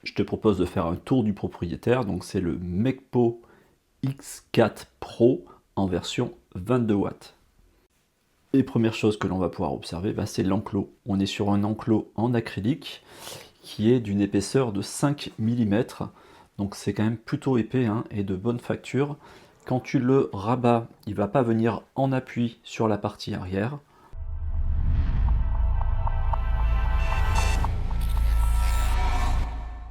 Je te propose de faire un tour du propriétaire, donc c'est le Mecpo X4 Pro en version 22 watts. Et première chose que l'on va pouvoir observer, c'est l'enclos. On est sur un enclos en acrylique qui est d'une épaisseur de 5 mm, donc c'est quand même plutôt épais et de bonne facture. Quand tu le rabats, il ne va pas venir en appui sur la partie arrière.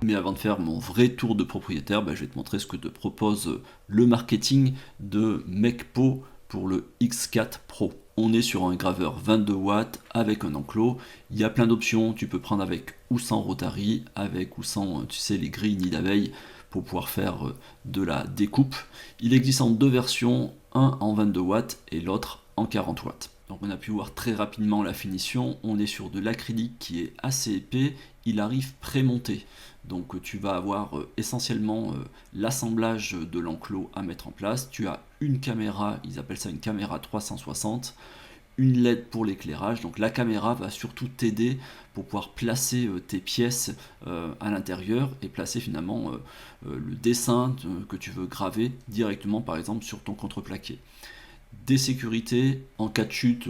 Mais avant de faire mon vrai tour de propriétaire, je vais te montrer ce que te propose le marketing de Mecpo pour le X4 Pro. On est sur un graveur 22 watts avec un enclos. Il y a plein d'options. Tu peux prendre avec ou sans Rotary, avec ou sans, tu sais, les grilles nids d'abeilles pour pouvoir faire de la découpe. Il existe en deux versions, un en 22 watts et l'autre en 40 watts. Donc on a pu voir très rapidement la finition. On est sur de l'acrylique qui est assez épais. Il arrive pré-monté. Donc tu vas avoir essentiellement l'assemblage de l'enclos à mettre en place. Tu as une caméra, ils appellent ça une caméra 360, une LED pour l'éclairage. Donc la caméra va surtout t'aider pour pouvoir placer tes pièces à l'intérieur et placer finalement le dessin que tu veux graver directement par exemple sur ton contreplaqué. Des sécurités, en cas de chute,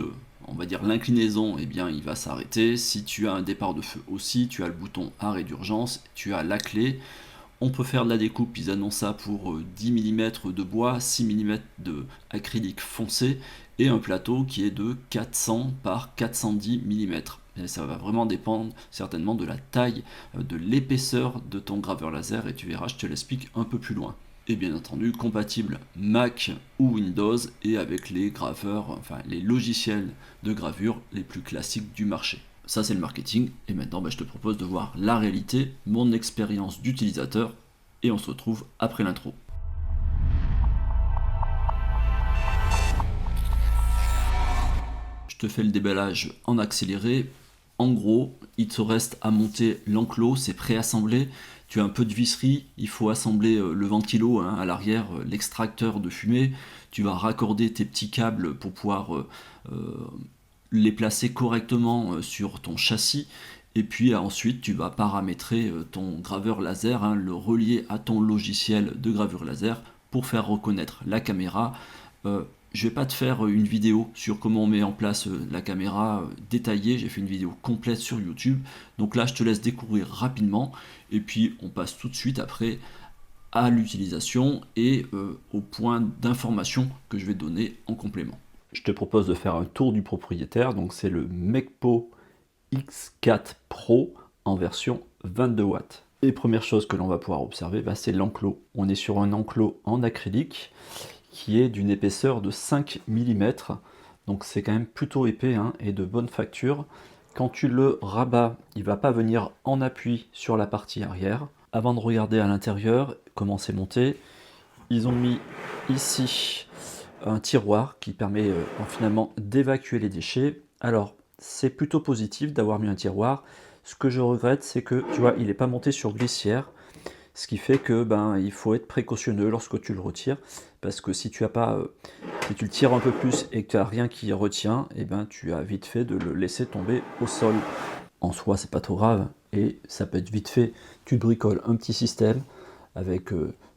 on va dire l'inclinaison, il va s'arrêter. Si tu as un départ de feu aussi, tu as le bouton arrêt d'urgence, tu as la clé. On peut faire de la découpe, ils annoncent ça pour 10 mm de bois, 6 mm de acrylique foncé et un plateau qui est de 400 par 410 mm. Et ça va vraiment dépendre certainement de la taille, de l'épaisseur de ton graveur laser et tu verras, je te l'explique un peu plus loin. Et bien entendu compatible Mac ou Windows et avec les graveurs, enfin les logiciels de gravure les plus classiques du marché. Ça c'est le marketing et maintenant je te propose de voir la réalité, mon expérience d'utilisateur et on se retrouve après l'intro. Je te fais le déballage en accéléré. En gros, il te reste à monter l'enclos, c'est préassemblé. Tu as un peu de visserie, il faut assembler le ventilo à l'arrière, l'extracteur de fumée. Tu vas raccorder tes petits câbles pour pouvoir les placer correctement sur ton châssis. Et puis ensuite, tu vas paramétrer ton graveur laser, le relier à ton logiciel de gravure laser pour faire reconnaître la caméra. Je vais pas te faire une vidéo sur comment on met en place la caméra détaillée, j'ai fait une vidéo complète sur YouTube. Donc là, je te laisse découvrir rapidement et puis on passe tout de suite après à l'utilisation et au point d'information que je vais donner en complément. Je te propose de faire un tour du propriétaire, donc c'est le Mecpo X4 Pro en version 22 watts. Et première chose que l'on va pouvoir observer, c'est l'enclos. On est sur un enclos en acrylique qui est d'une épaisseur de 5 mm, donc c'est quand même plutôt épais et de bonne facture. Quand tu le rabats, il ne va pas venir en appui sur la partie arrière. Avant de regarder à l'intérieur comment c'est monté, ils ont mis ici un tiroir qui permet finalement d'évacuer les déchets. Alors c'est plutôt positif d'avoir mis un tiroir. Ce que je regrette, c'est que tu vois, il n'est pas monté sur glissière. Ce qui fait que il faut être précautionneux lorsque tu le retires, parce que si tu as pas, si tu le tires un peu plus et que tu n'as rien qui retient, tu as vite fait de le laisser tomber au sol. En soi, c'est pas trop grave et ça peut être vite fait. Tu te bricoles un petit système avec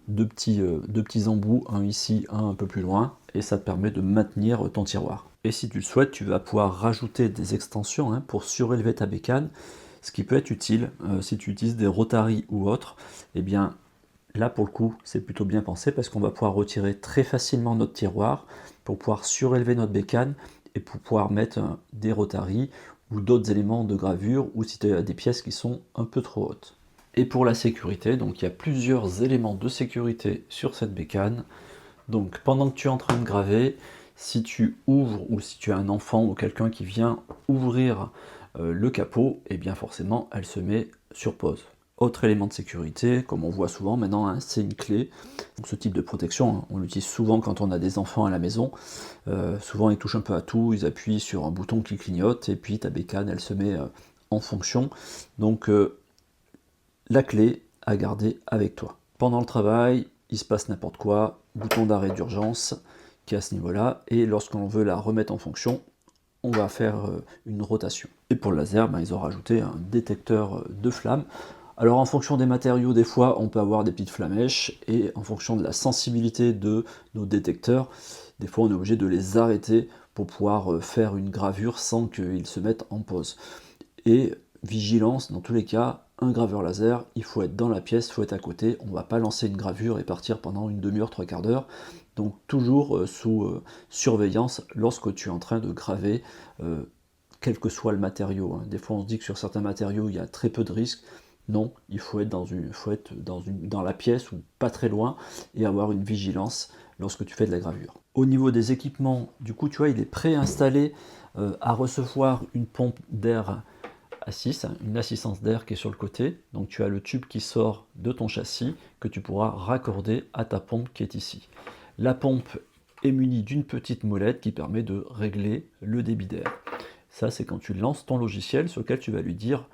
deux petits embouts, un ici, un peu plus loin, et ça te permet de maintenir ton tiroir. Et si tu le souhaites, tu vas pouvoir rajouter des extensions pour surélever ta bécane. Ce qui peut être utile si tu utilises des Rotary ou autres, là pour le coup c'est plutôt bien pensé parce qu'on va pouvoir retirer très facilement notre tiroir pour pouvoir surélever notre bécane et pour pouvoir mettre des Rotary ou d'autres éléments de gravure ou si tu as des pièces qui sont un peu trop hautes. Et pour la sécurité, donc il y a plusieurs éléments de sécurité sur cette bécane. Donc pendant que tu es en train de graver, si tu ouvres ou si tu as un enfant ou quelqu'un qui vient ouvrir le capot, forcément elle se met sur pause. Autre élément de sécurité, comme on voit souvent maintenant, c'est une clé. Donc ce type de protection, on l'utilise souvent quand on a des enfants à la maison. Souvent ils touchent un peu à tout, ils appuient sur un bouton qui clignote et puis ta bécane elle se met en fonction. Donc la clé à garder avec toi. Pendant le travail, il se passe n'importe quoi, bouton d'arrêt d'urgence qui est à ce niveau-là, et lorsqu'on veut la remettre en fonction, on va faire une rotation. Et pour le laser, ils ont rajouté un détecteur de flamme. Alors en fonction des matériaux, des fois on peut avoir des petites flamèches, et en fonction de la sensibilité de nos détecteurs, des fois on est obligé de les arrêter pour pouvoir faire une gravure sans qu'ils se mettent en pause. Et vigilance, dans tous les cas, un graveur laser, il faut être dans la pièce, il faut être à côté, on ne va pas lancer une gravure et partir pendant une demi-heure, trois quarts d'heure. Donc toujours sous surveillance lorsque tu es en train de graver, quel que soit le matériau, hein. Des fois on se dit que sur certains matériaux il y a très peu de risques. Non, il faut être dans la pièce ou pas très loin et avoir une vigilance lorsque tu fais de la gravure. Au niveau des équipements, du coup, tu vois, il est préinstallé à recevoir une pompe d'air à 6, une assistance d'air qui est sur le côté. Donc tu as le tube qui sort de ton châssis que tu pourras raccorder à ta pompe qui est ici. La pompe est munie d'une petite molette qui permet de régler le débit d'air. Ça, c'est quand tu lances ton logiciel sur lequel tu vas lui dire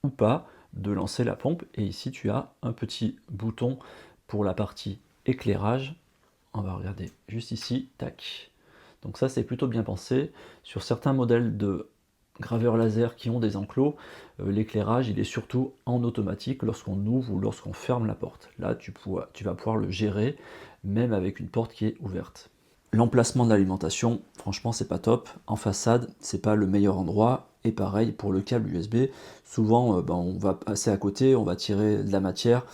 ou pas de lancer la pompe. Et ici, tu as un petit bouton pour la partie éclairage. On va regarder juste ici, tac. Donc ça, c'est plutôt bien pensé. Sur certains modèles de graveurs laser qui ont des enclos, l'éclairage, il est surtout en automatique lorsqu'on ouvre ou lorsqu'on ferme la porte. Là, tu vas pouvoir le gérer, même avec une porte qui est ouverte. L'emplacement de l'alimentation, franchement, c'est pas top. En façade, c'est pas le meilleur endroit. Et pareil pour le câble USB. Souvent, on va passer à côté, on va tirer de la matière,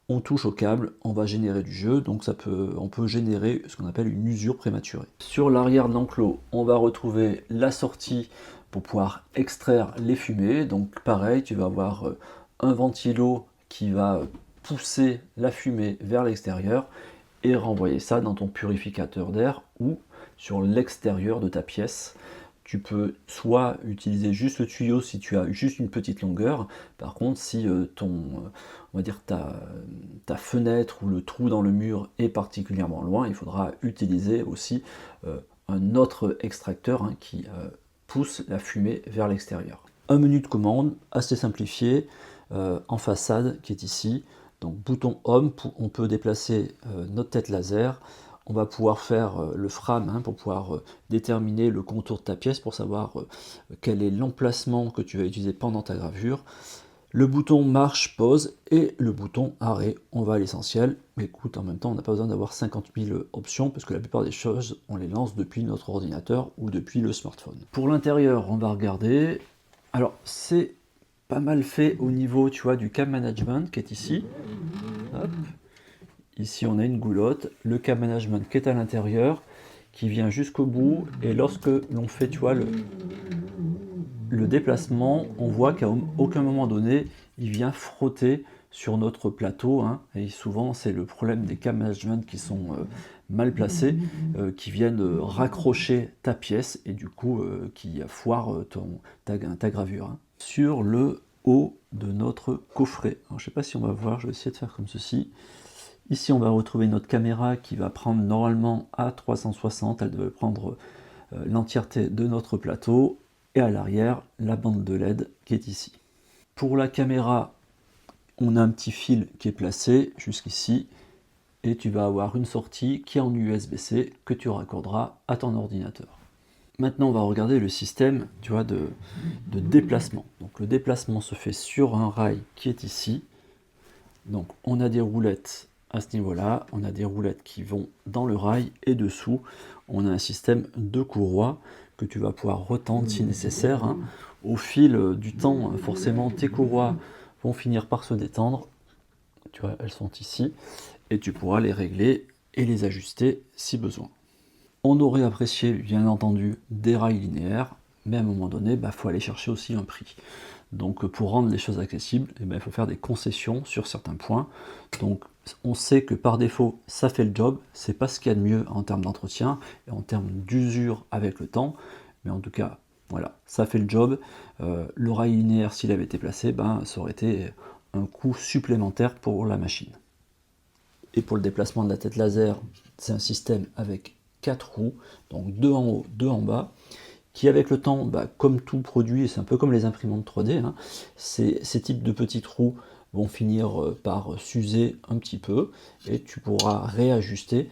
on touche au câble, on va générer du jeu, donc on peut générer ce qu'on appelle une usure prématurée. Sur l'arrière de l'enclos, on va retrouver la sortie pour pouvoir extraire les fumées. Donc pareil, tu vas avoir un ventilo qui va pousser la fumée vers l'extérieur et renvoyer ça dans ton purificateur d'air ou sur l'extérieur de ta pièce. Tu peux soit utiliser juste le tuyau si tu as juste une petite longueur. Par contre, si on va dire ta fenêtre ou le trou dans le mur est particulièrement loin, il faudra utiliser aussi un autre extracteur, hein, qui pousse la fumée vers l'extérieur. Un menu de commande assez simplifié en façade qui est ici. Donc bouton Home, on peut déplacer notre tête laser. On va pouvoir faire le frame, hein, pour pouvoir déterminer le contour de ta pièce, pour savoir quel est l'emplacement que tu vas utiliser pendant ta gravure. Le bouton marche, pause, et le bouton arrêt. On va à l'essentiel, mais écoute, en même temps, on n'a pas besoin d'avoir 50 000 options, parce que la plupart des choses, on les lance depuis notre ordinateur ou depuis le smartphone. Pour l'intérieur, on va regarder. Alors, c'est pas mal fait au niveau, tu vois, du cam management qui est ici. Hop. Ici, on a une goulotte, le cam management qui est à l'intérieur, qui vient jusqu'au bout, et lorsque l'on fait, tu vois, le déplacement, on voit qu'à aucun moment donné, il vient frotter sur notre plateau, hein, et souvent, c'est le problème des cam management qui sont mal placés, qui viennent raccrocher ta pièce, et du coup, qui foirent ta gravure, hein. Sur le haut de notre coffret, alors, je ne sais pas si on va voir, je vais essayer de faire comme ceci. Ici, on va retrouver notre caméra qui va prendre normalement à 360, elle devait prendre l'entièreté de notre plateau, et à l'arrière, la bande de LED qui est ici. Pour la caméra, on a un petit fil qui est placé jusqu'ici, et tu vas avoir une sortie qui est en USB-C que tu raccorderas à ton ordinateur. Maintenant, on va regarder le système, tu vois, de déplacement. Donc le déplacement se fait sur un rail qui est ici. Donc on a des roulettes à ce niveau-là, on a des roulettes qui vont dans le rail, et dessous, on a un système de courroies que tu vas pouvoir retendre si nécessaire, hein. Au fil du temps, forcément, tes courroies vont finir par se détendre. Tu vois, elles sont ici, et tu pourras les régler et les ajuster si besoin. On aurait apprécié, bien entendu, des rails linéaires, mais à un moment donné, il faut aller chercher aussi un prix. Donc pour rendre les choses accessibles, il faut faire des concessions sur certains points. Donc on sait que par défaut, ça fait le job, c'est pas ce qu'il y a de mieux en termes d'entretien et en termes d'usure avec le temps, mais en tout cas, voilà, ça fait le job. Le rail linéaire, s'il avait été placé, ça aurait été un coût supplémentaire pour la machine. Et pour le déplacement de la tête laser, c'est un système avec 4 roues, donc 2 en haut, 2 en bas, qui avec le temps, comme tout produit, c'est un peu comme les imprimantes 3D, hein, ces types de petites roues vont finir par s'user un petit peu, et tu pourras réajuster.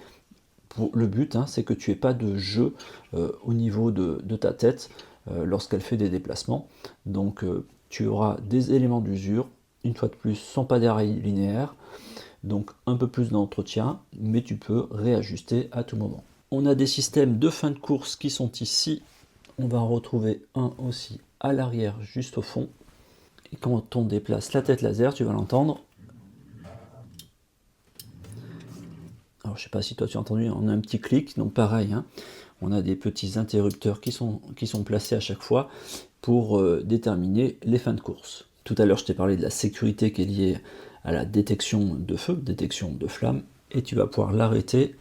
Le but, hein, c'est que tu n'aies pas de jeu au niveau de ta tête lorsqu'elle fait des déplacements. Donc tu auras des éléments d'usure, une fois de plus, sont pas des rails linéaires, donc un peu plus d'entretien, mais tu peux réajuster à tout moment. On a des systèmes de fin de course qui sont ici. On va en retrouver un aussi à l'arrière, juste au fond. Et quand on déplace la tête laser, tu vas l'entendre. Alors je sais pas si toi tu as entendu, on a un petit clic, donc pareil, hein, on a des petits interrupteurs qui sont placés à chaque fois pour déterminer les fins de course. Tout à l'heure je t'ai parlé de la sécurité qui est liée à la détection de feu, détection de flamme, et tu vas pouvoir l'arrêter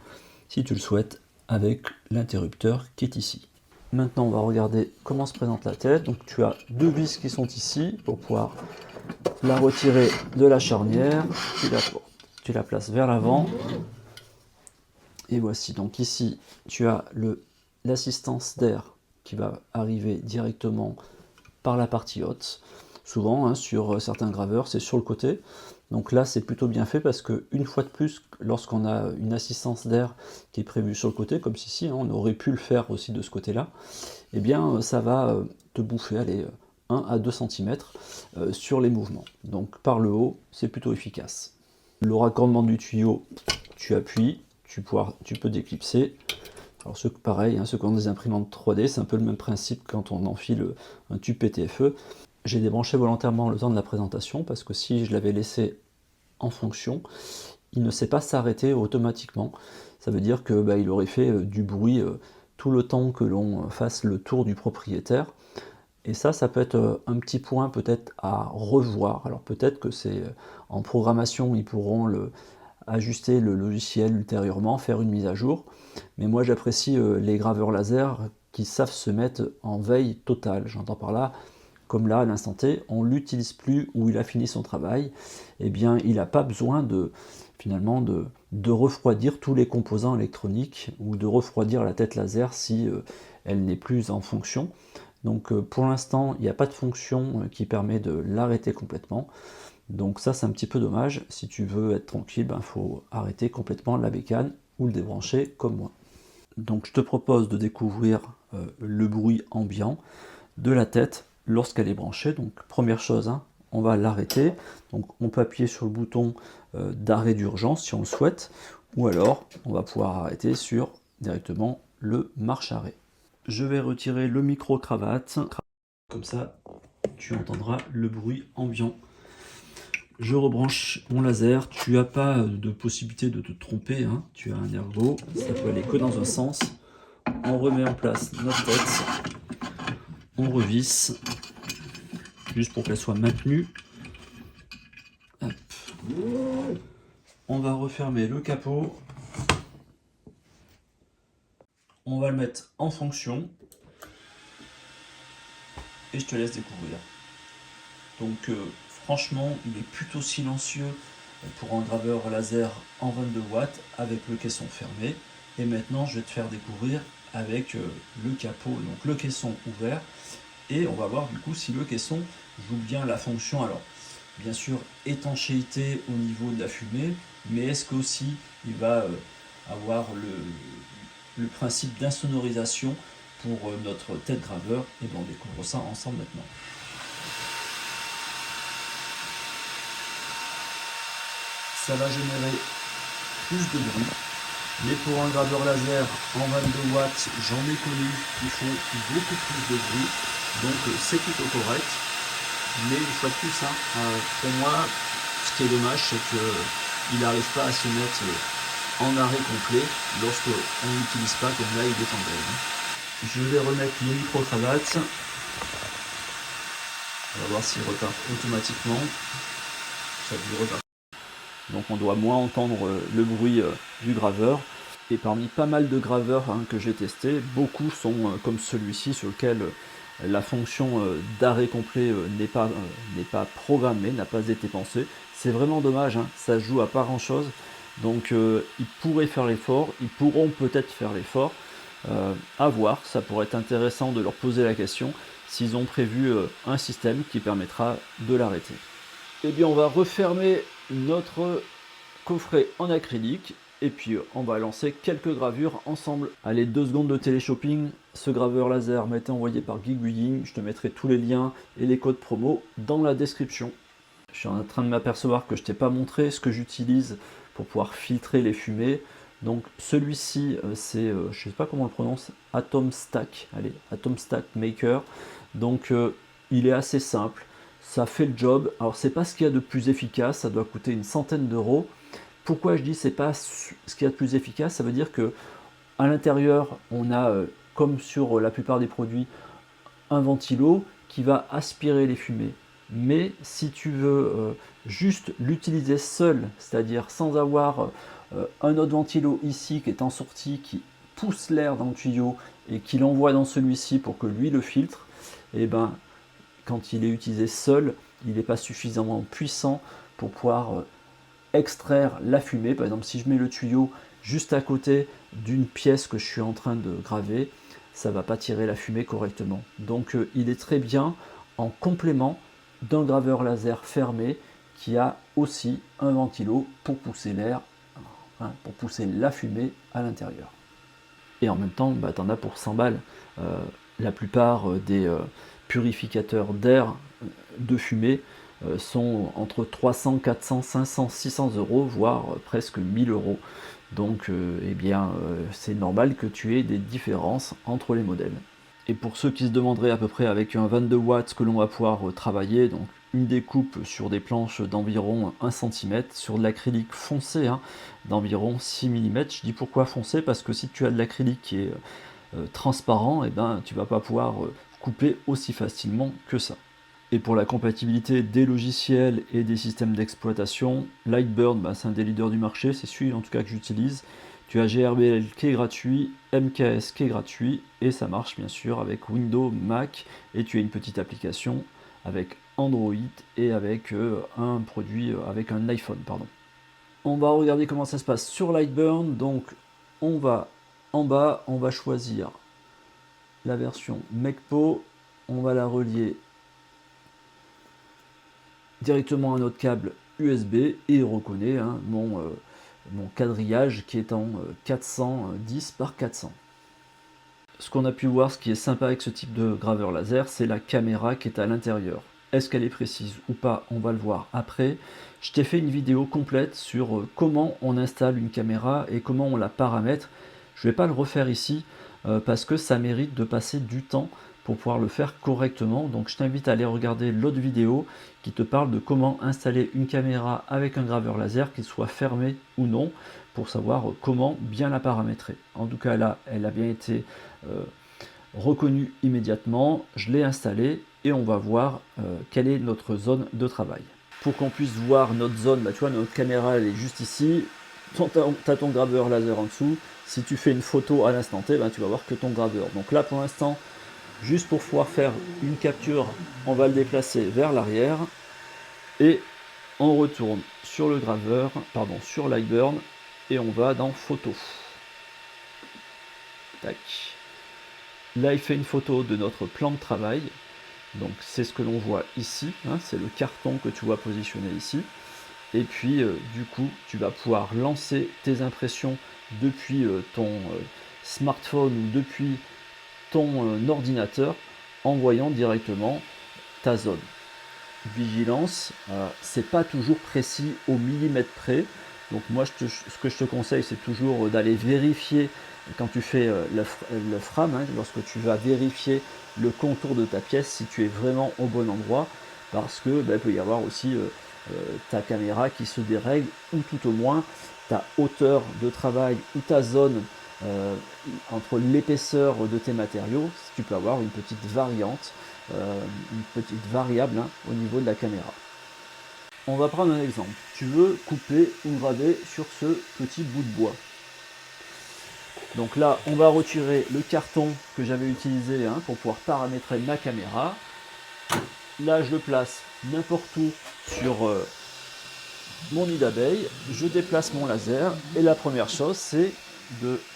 si tu le souhaites avec l'interrupteur qui est ici. Maintenant on va regarder comment se présente la tête. Donc tu as deux vis qui sont ici pour pouvoir la retirer de la charnière, tu la places vers l'avant. Et voici, donc ici, tu as l'assistance d'air qui va arriver directement par la partie haute. Souvent, hein, sur certains graveurs, c'est sur le côté. Donc là, c'est plutôt bien fait parce que une fois de plus, lorsqu'on a une assistance d'air qui est prévue sur le côté, comme ici, hein, on aurait pu le faire aussi de ce côté-là, eh bien, ça va te bouffer, allez, 1 à 2 cm sur les mouvements. Donc par le haut, c'est plutôt efficace. Le raccordement du tuyau, tu appuies, tu peux déclipser. Alors pareil, hein, ceux qui ont des imprimantes 3D, c'est un peu le même principe quand on enfile un tube PTFE. J'ai débranché volontairement le temps de la présentation parce que si je l'avais laissé en fonction, il ne sait pas s'arrêter automatiquement. Ça veut dire que il aurait fait du bruit tout le temps que l'on fasse le tour du propriétaire. Et ça peut être un petit point peut-être à revoir. Alors peut-être que c'est en programmation, ils pourront ajuster le logiciel ultérieurement, faire une mise à jour. Mais moi j'apprécie les graveurs laser qui savent se mettre en veille totale. J'entends par là, comme là à l'instant T, on ne l'utilise plus ou il a fini son travail, eh bien il n'a pas besoin finalement de refroidir tous les composants électroniques ou de refroidir la tête laser si elle n'est plus en fonction. Donc pour l'instant, il n'y a pas de fonction qui permet de l'arrêter complètement. Donc ça, c'est un petit peu dommage. Si tu veux être tranquille, il faut arrêter complètement la bécane ou le débrancher comme moi. Donc je te propose de découvrir le bruit ambiant de la tête lorsqu'elle est branchée. Donc première chose, hein, on va l'arrêter. Donc on peut appuyer sur le bouton d'arrêt d'urgence si on le souhaite, ou alors on va pouvoir arrêter sur directement le marche-arrêt. Je vais retirer le micro-cravate, comme ça tu entendras le bruit ambiant. Je rebranche mon laser, tu n'as pas de possibilité de te tromper, hein. Tu as un ergot, ça peut aller que dans un sens. On remet en place notre tête, on revisse, juste pour qu'elle soit maintenue. Hop. On va refermer le capot, on va le mettre en fonction, et je te laisse découvrir. Donc franchement, il est plutôt silencieux pour un graveur laser en 22 watts avec le caisson fermé. Et maintenant, je vais te faire découvrir avec le capot, donc le caisson ouvert. Et on va voir du coup si le caisson joue bien la fonction. Alors, bien sûr, étanchéité au niveau de la fumée, mais est-ce qu'aussi il va avoir le principe d'insonorisation pour notre tête graveur? Et bien on découvre ça ensemble maintenant. Ça va générer plus de bruit, mais pour un graveur laser en 22 watts, j'en ai connu qui font beaucoup plus de bruit, donc c'est plutôt correct. Mais une fois de plus, hein, pour moi, ce qui est dommage, c'est qu'il n'arrive pas à se mettre en arrêt complet lorsqu'on n'utilise pas comme là il est en veille. Je vais remettre le micro-cravate. On va voir s'il repart automatiquement. Ça lui repart. Donc on doit moins entendre le bruit du graveur. Et parmi pas mal de graveurs que j'ai testés, beaucoup sont comme celui-ci sur lequel la fonction d'arrêt complet n'est pas programmée, n'a pas été pensée. C'est vraiment dommage, hein, ça joue à pas grand chose. Donc ils pourraient faire l'effort, ils pourront peut-être faire l'effort. À voir, ça pourrait être intéressant de leur poser la question s'ils ont prévu un système qui permettra de l'arrêter. Et bien on va refermer notre coffret en acrylique et puis on va lancer quelques gravures ensemble. Allez, 2 secondes de télé-shopping. Ce graveur laser m'a été envoyé par Geekbuilding. Je te mettrai tous les liens et les codes promo dans la description. Je suis en train de m'apercevoir que je t'ai pas montré ce que j'utilise pour pouvoir filtrer les fumées. Donc celui-ci, c'est, je sais pas comment on le prononce, Atom Stack. Allez, Atom Stack Maker. Donc il est assez simple, ça fait le job. Alors c'est pas ce qu'il y a de plus efficace, ça doit coûter une centaine d'euros. Pourquoi je dis c'est pas ce qu'il y a de plus efficace? Ça veut dire que à l'intérieur, on a, comme sur la plupart des produits, un ventilo qui va aspirer les fumées. Mais si tu veux juste l'utiliser seul, c'est-à-dire sans avoir un autre ventilo ici qui est en sortie, qui pousse l'air dans le tuyau et qui l'envoie dans celui-ci pour que lui le filtre, et ben quand il est utilisé seul, il n'est pas suffisamment puissant pour pouvoir extraire la fumée. Par exemple, si je mets le tuyau juste à côté d'une pièce que je suis en train de graver, ça ne va pas tirer la fumée correctement. Donc il est très bien en complément d'un graveur laser fermé qui a aussi un ventilo pour pousser l'air, hein, pour pousser la fumée à l'intérieur. Et en même temps, bah, tu en as pour 100 balles. La plupart des purificateurs d'air de fumée sont entre 300, 400, 500, 600 euros, voire presque 1000 euros. Donc eh bien, c'est normal que tu aies des différences entre les modèles. Et pour ceux qui se demanderaient à peu près avec un 22 watts que l'on va pouvoir travailler, donc une découpe sur des planches d'environ 1 cm, sur de l'acrylique foncé d'environ 6 mm. Je dis pourquoi foncé, parce que si tu as de l'acrylique qui est transparent, et ben, tu ne vas pas pouvoir couper aussi facilement que ça. Et pour la compatibilité des logiciels et des systèmes d'exploitation, Lightburn, bah, c'est un des leaders du marché, c'est celui en tout cas que j'utilise. Tu as GRBL qui est gratuit, MKS qui est gratuit, et ça marche bien sûr avec Windows, Mac, et tu as une petite application avec Android et avec un produit, avec un iPhone, pardon. On va regarder comment ça se passe sur Lightburn. Donc on va en bas, on va choisir la version MECPO, on va la relier directement à notre câble USB et il reconnaît mon quadrillage qui est en 410 par 400. Ce qu'on a pu voir, ce qui est sympa avec ce type de graveur laser, c'est la caméra qui est à l'intérieur. Est-ce qu'elle est précise ou pas? On va le voir après. Je t'ai fait une vidéo complète sur comment on installe une caméra et comment on la paramètre. Je ne vais pas le refaire ici parce que ça mérite de passer du temps pour pouvoir le faire correctement. Donc je t'invite à aller regarder l'autre vidéo qui te parle de comment installer une caméra avec un graveur laser, qu'il soit fermé ou non, pour savoir comment bien la paramétrer. En tout cas là, elle a bien été reconnue immédiatement. Je l'ai installée et on va voir quelle est notre zone de travail. Pour qu'on puisse voir notre zone, bah, tu vois, notre caméra elle est juste ici. Tu as ton graveur laser en dessous. Si tu fais une photo à l'instant T, bah, tu vas voir que ton graveur. Donc là pour l'instant, juste pour pouvoir faire une capture, on va le déplacer vers l'arrière et on retourne sur le graveur, pardon, sur Lightburn et on va dans photo. Tac. Là, il fait une photo de notre plan de travail. Donc c'est ce que l'on voit ici, c'est le carton que tu vois positionné ici. Et puis du coup, tu vas pouvoir lancer tes impressions depuis ton smartphone ou depuis ton ordinateur en voyant directement ta zone. Vigilance, c'est pas toujours précis au millimètre près. Donc moi, ce que je te conseille, c'est toujours d'aller vérifier quand tu fais le frame, lorsque tu vas vérifier le contour de ta pièce, si tu es vraiment au bon endroit, parce que il peut y avoir aussi ta caméra qui se dérègle, ou tout au moins ta hauteur de travail ou ta zone entre l'épaisseur de tes matériaux, tu peux avoir une petite variante, une petite variable au niveau de la caméra. On va prendre un exemple. Tu veux couper ou graver sur ce petit bout de bois. Donc là, on va retirer le carton que j'avais utilisé pour pouvoir paramétrer ma caméra. Là, je le place n'importe où sur mon nid d'abeille. Je déplace mon laser et la première chose, c'est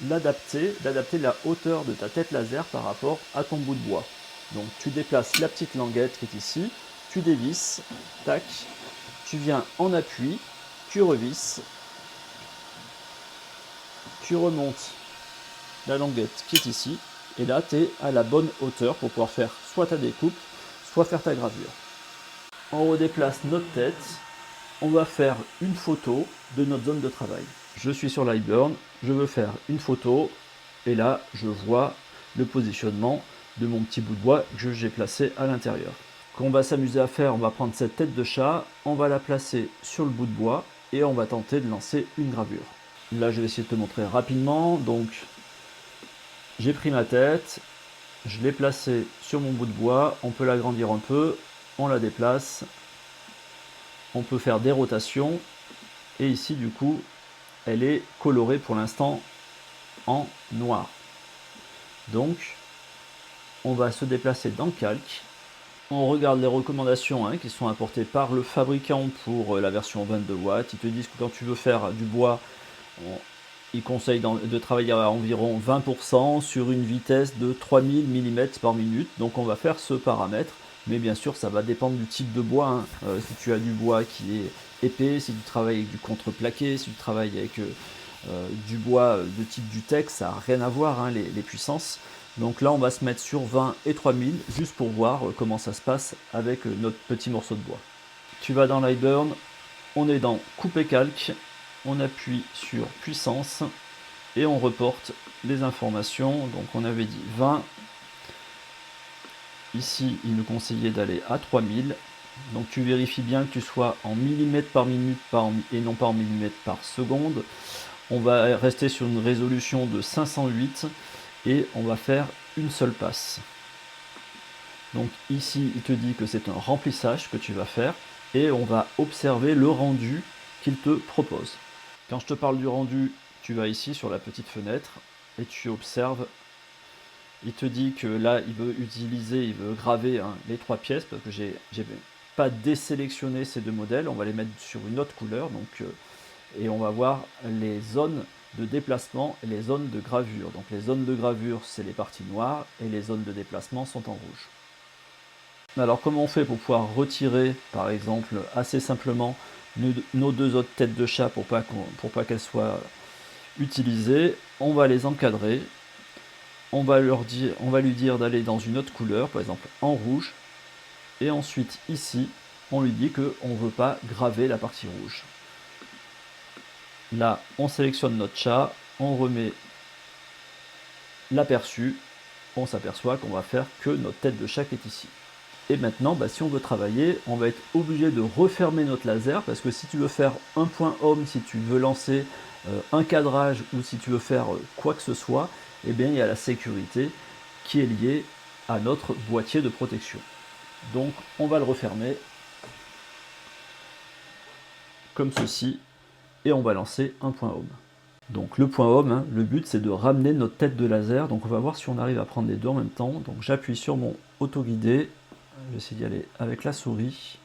d'adapter la hauteur de ta tête laser par rapport à ton bout de bois. Donc tu déplaces la petite languette qui est ici, tu dévisses, tac, tu viens en appui, tu revisses, tu remontes la languette qui est ici, et là tu es à la bonne hauteur pour pouvoir faire soit ta découpe, soit faire ta gravure. on redéplace notre tête, on va faire une photo de notre zone de travail. Je suis sur Lightburn, je veux faire une photo, et là je vois le positionnement de mon petit bout de bois que j'ai placé à l'intérieur. Qu'on va s'amuser à faire, on va prendre cette tête de chat, on va la placer sur le bout de bois, et on va tenter de lancer une gravure. Là je vais essayer de te montrer rapidement, donc j'ai pris ma tête, je l'ai placée sur mon bout de bois, on peut l'agrandir un peu, on la déplace, on peut faire des rotations, et ici du coup elle est colorée pour l'instant en noir. Donc on va se déplacer dans le calque, on regarde les recommandations qui sont apportées par le fabricant pour la version 22 watts. Ils te disent que quand tu veux faire du bois, ils conseillent de travailler à environ 20% sur une vitesse de 3000 mm par minute. Donc on va faire ce paramètre, mais bien sûr ça va dépendre du type de bois. Si tu as du bois qui est épais, si tu travailles avec du contreplaqué, si tu travailles avec du bois de type Dutex, ça n'a rien à voir les puissances. Donc là on va se mettre sur 20 et 3000 juste pour voir comment ça se passe avec notre petit morceau de bois. Tu vas dans Lightburn, on est dans couper calque, on appuie sur puissance et on reporte les informations. Donc on avait dit 20, ici il nous conseillait d'aller à 3000. Donc tu vérifies bien que tu sois en millimètres par minute et non pas en millimètres par seconde. On va rester sur une résolution de 508 et on va faire une seule passe. Donc ici il te dit que c'est un remplissage que tu vas faire et on va observer le rendu qu'il te propose. Quand je te parle du rendu, tu vas ici sur la petite fenêtre et tu observes. Il te dit que là il veut graver les 3 pièces parce que j'ai pas désélectionné ces deux modèles, on va les mettre sur une autre couleur, donc et on va voir les zones de déplacement et les zones de gravure. Donc les zones de gravure c'est les parties noires et les zones de déplacement sont en rouge. Alors comment on fait pour pouvoir retirer par exemple assez simplement nos deux autres têtes de chat pour pas qu'elles soient utilisées? On va les encadrer, on va lui dire d'aller dans une autre couleur, par exemple en rouge, et ensuite ici on lui dit qu'on ne veut pas graver la partie rouge. Là on sélectionne notre chat, on remet l'aperçu, on s'aperçoit qu'on va faire que notre tête de chat est ici. Et maintenant, si on veut travailler, on va être obligé de refermer notre laser, parce que si tu veux faire un point home, si tu veux lancer un cadrage, ou si tu veux faire quoi que ce soit, eh bien il y a la sécurité qui est liée à notre boîtier de protection. Donc on va le refermer, comme ceci, et on va lancer un point home. Donc le point home, le but c'est de ramener notre tête de laser, donc on va voir si on arrive à prendre les deux en même temps. Donc j'appuie sur mon auto-guidé, je vais essayer d'y aller avec la souris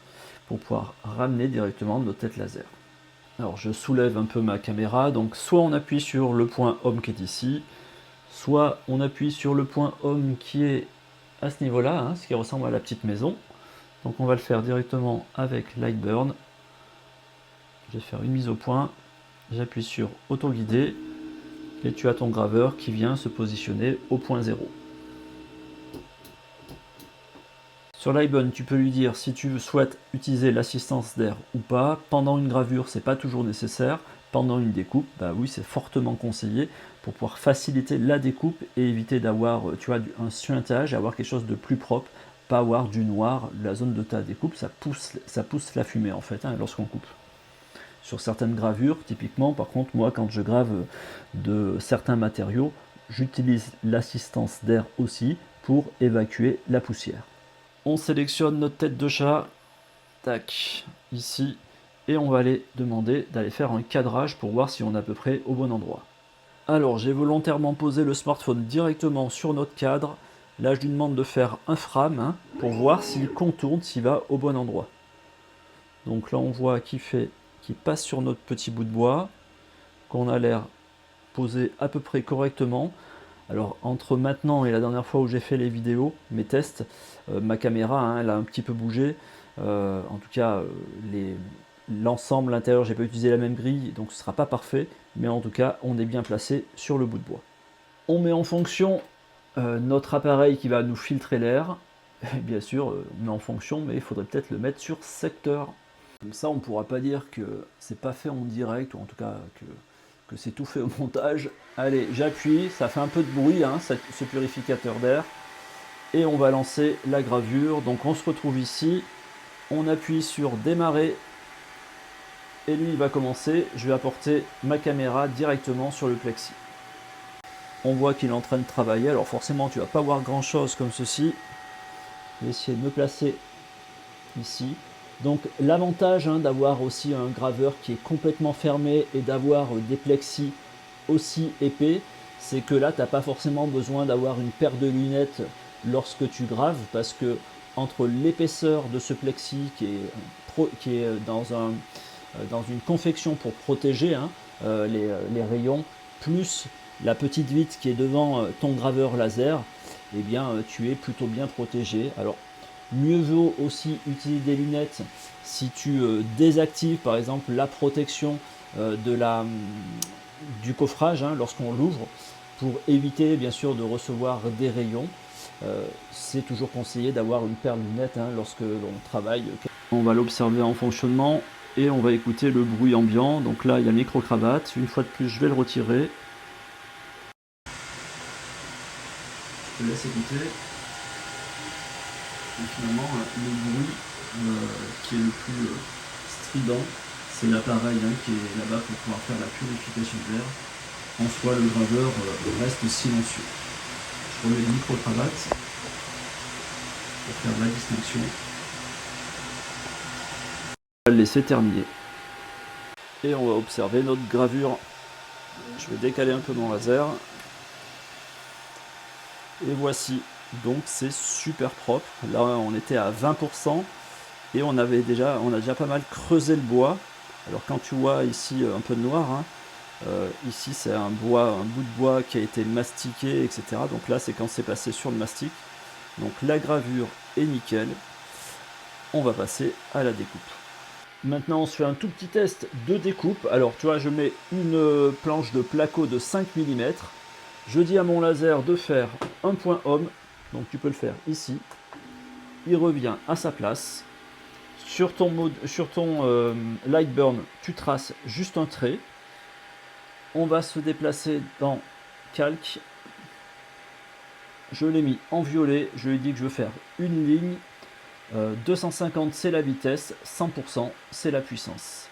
pour pouvoir ramener directement notre tête laser. Alors je soulève un peu ma caméra, donc soit on appuie sur le point home qui est ici, soit on appuie sur le point home qui est à ce niveau-là, ce qui ressemble à la petite maison. Donc on va le faire directement avec Lightburn. Je vais faire une mise au point, j'appuie sur auto guidé et tu as ton graveur qui vient se positionner au point 0. Sur Lightburn, tu peux lui dire si tu souhaites utiliser l'assistance d'air ou pas. Pendant une gravure, c'est pas toujours nécessaire. Pendant une découpe, oui, c'est fortement conseillé pour pouvoir faciliter la découpe et éviter d'avoir, un suintage, avoir quelque chose de plus propre, pas avoir du noir. La zone de ta découpe, ça pousse la fumée en fait, lorsqu'on coupe. Sur certaines gravures, typiquement, par contre, moi, quand je grave de certains matériaux, j'utilise l'assistance d'air aussi pour évacuer la poussière. On sélectionne notre tête de chat, tac, ici, et on va aller demander d'aller faire un cadrage pour voir si on est à peu près au bon endroit. Alors j'ai volontairement posé le smartphone directement sur notre cadre. Là je lui demande de faire un frame pour voir s'il contourne, s'il va au bon endroit. Donc là on voit qu'il passe sur notre petit bout de bois, qu'on a l'air posé à peu près correctement. Alors entre maintenant et la dernière fois où j'ai fait les vidéos, mes tests, ma caméra elle a un petit peu bougé. En tout cas l'ensemble, l'intérieur, j'ai pas utilisé la même grille, donc ce sera pas parfait, mais en tout cas on est bien placé sur le bout de bois. On met en fonction notre appareil qui va nous filtrer l'air. Et bien sûr, on met en fonction, mais il faudrait peut-être le mettre sur secteur. Comme ça, on ne pourra pas dire que c'est pas fait en direct, ou en tout cas que c'est tout fait au montage. Allez, j'appuie, ça fait un peu de bruit, hein, ce purificateur d'air. Et on va lancer la gravure. Donc on se retrouve ici, on appuie sur démarrer. Et lui, il va commencer. Je vais apporter ma caméra directement sur le plexi. On voit qu'il est en train de travailler. Alors forcément, tu vas pas voir grand chose comme ceci. Je vais essayer de me placer ici. Donc l'avantage d'avoir aussi un graveur qui est complètement fermé et d'avoir des plexis aussi épais, c'est que là tu n'as pas forcément besoin d'avoir une paire de lunettes lorsque tu graves, parce que entre l'épaisseur de ce plexi qui est dans une confection pour protéger les rayons, plus la petite vitre qui est devant ton graveur laser, eh bien tu es plutôt bien protégé. Alors mieux vaut aussi utiliser des lunettes si tu désactives par exemple la protection du coffrage lorsqu'on l'ouvre, pour éviter bien sûr de recevoir des rayons. C'est toujours conseillé d'avoir une paire de lunettes lorsque l'on travaille. On va l'observer en fonctionnement et on va écouter le bruit ambiant. Donc là il y a le micro-cravate, une fois de plus je vais le retirer. Je te laisse écouter. Et finalement, le bruit qui est le plus strident, c'est l'appareil qui est là-bas pour pouvoir faire la purification d'air. En soi, le graveur reste silencieux. Je remets le micro-cravate pour faire la distinction. On va le laisser terminer. Et on va observer notre gravure. Je vais décaler un peu mon laser. Et voici. Donc c'est super propre. Là on était à 20% et on a déjà pas mal creusé le bois. Alors quand tu vois ici un peu de noir, ici c'est un bout de bois qui a été mastiqué, etc. Donc là c'est quand c'est passé sur le mastic. Donc la gravure est nickel. On va passer à la découpe. Maintenant on se fait un tout petit test de découpe. Alors tu vois, je mets une planche de placo de 5 mm. Je dis à mon laser de faire un point homme. Donc tu peux le faire ici. Il revient à sa place. Sur ton Lightburn, tu traces juste un trait. On va se déplacer dans calque. Je l'ai mis en violet. Je lui ai dit que je veux faire une ligne. 250 c'est la vitesse, 100% c'est la puissance.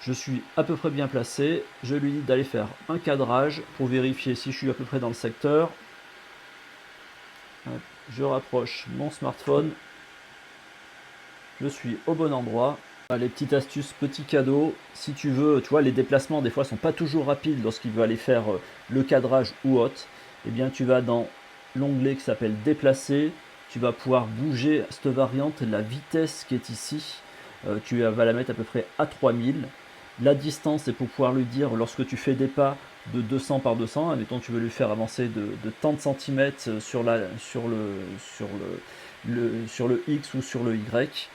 Je suis à peu près bien placé. Je lui dis d'aller faire un cadrage pour vérifier si je suis à peu près dans le secteur. Je rapproche mon smartphone. Je suis au bon endroit. Les petites astuces, petits cadeaux. Si tu veux, tu vois, les déplacements des fois sont pas toujours rapides lorsqu'il veut aller faire le cadrage ou autre. Eh bien, tu vas dans l'onglet qui s'appelle déplacer. Tu vas pouvoir bouger cette variante, la vitesse qui est ici. Tu vas la mettre à peu près à 3000. La distance, c'est pour pouvoir lui dire lorsque tu fais des pas de 200 par 200, admettons tu veux lui faire avancer de tant de centimètres sur le X ou sur le Y.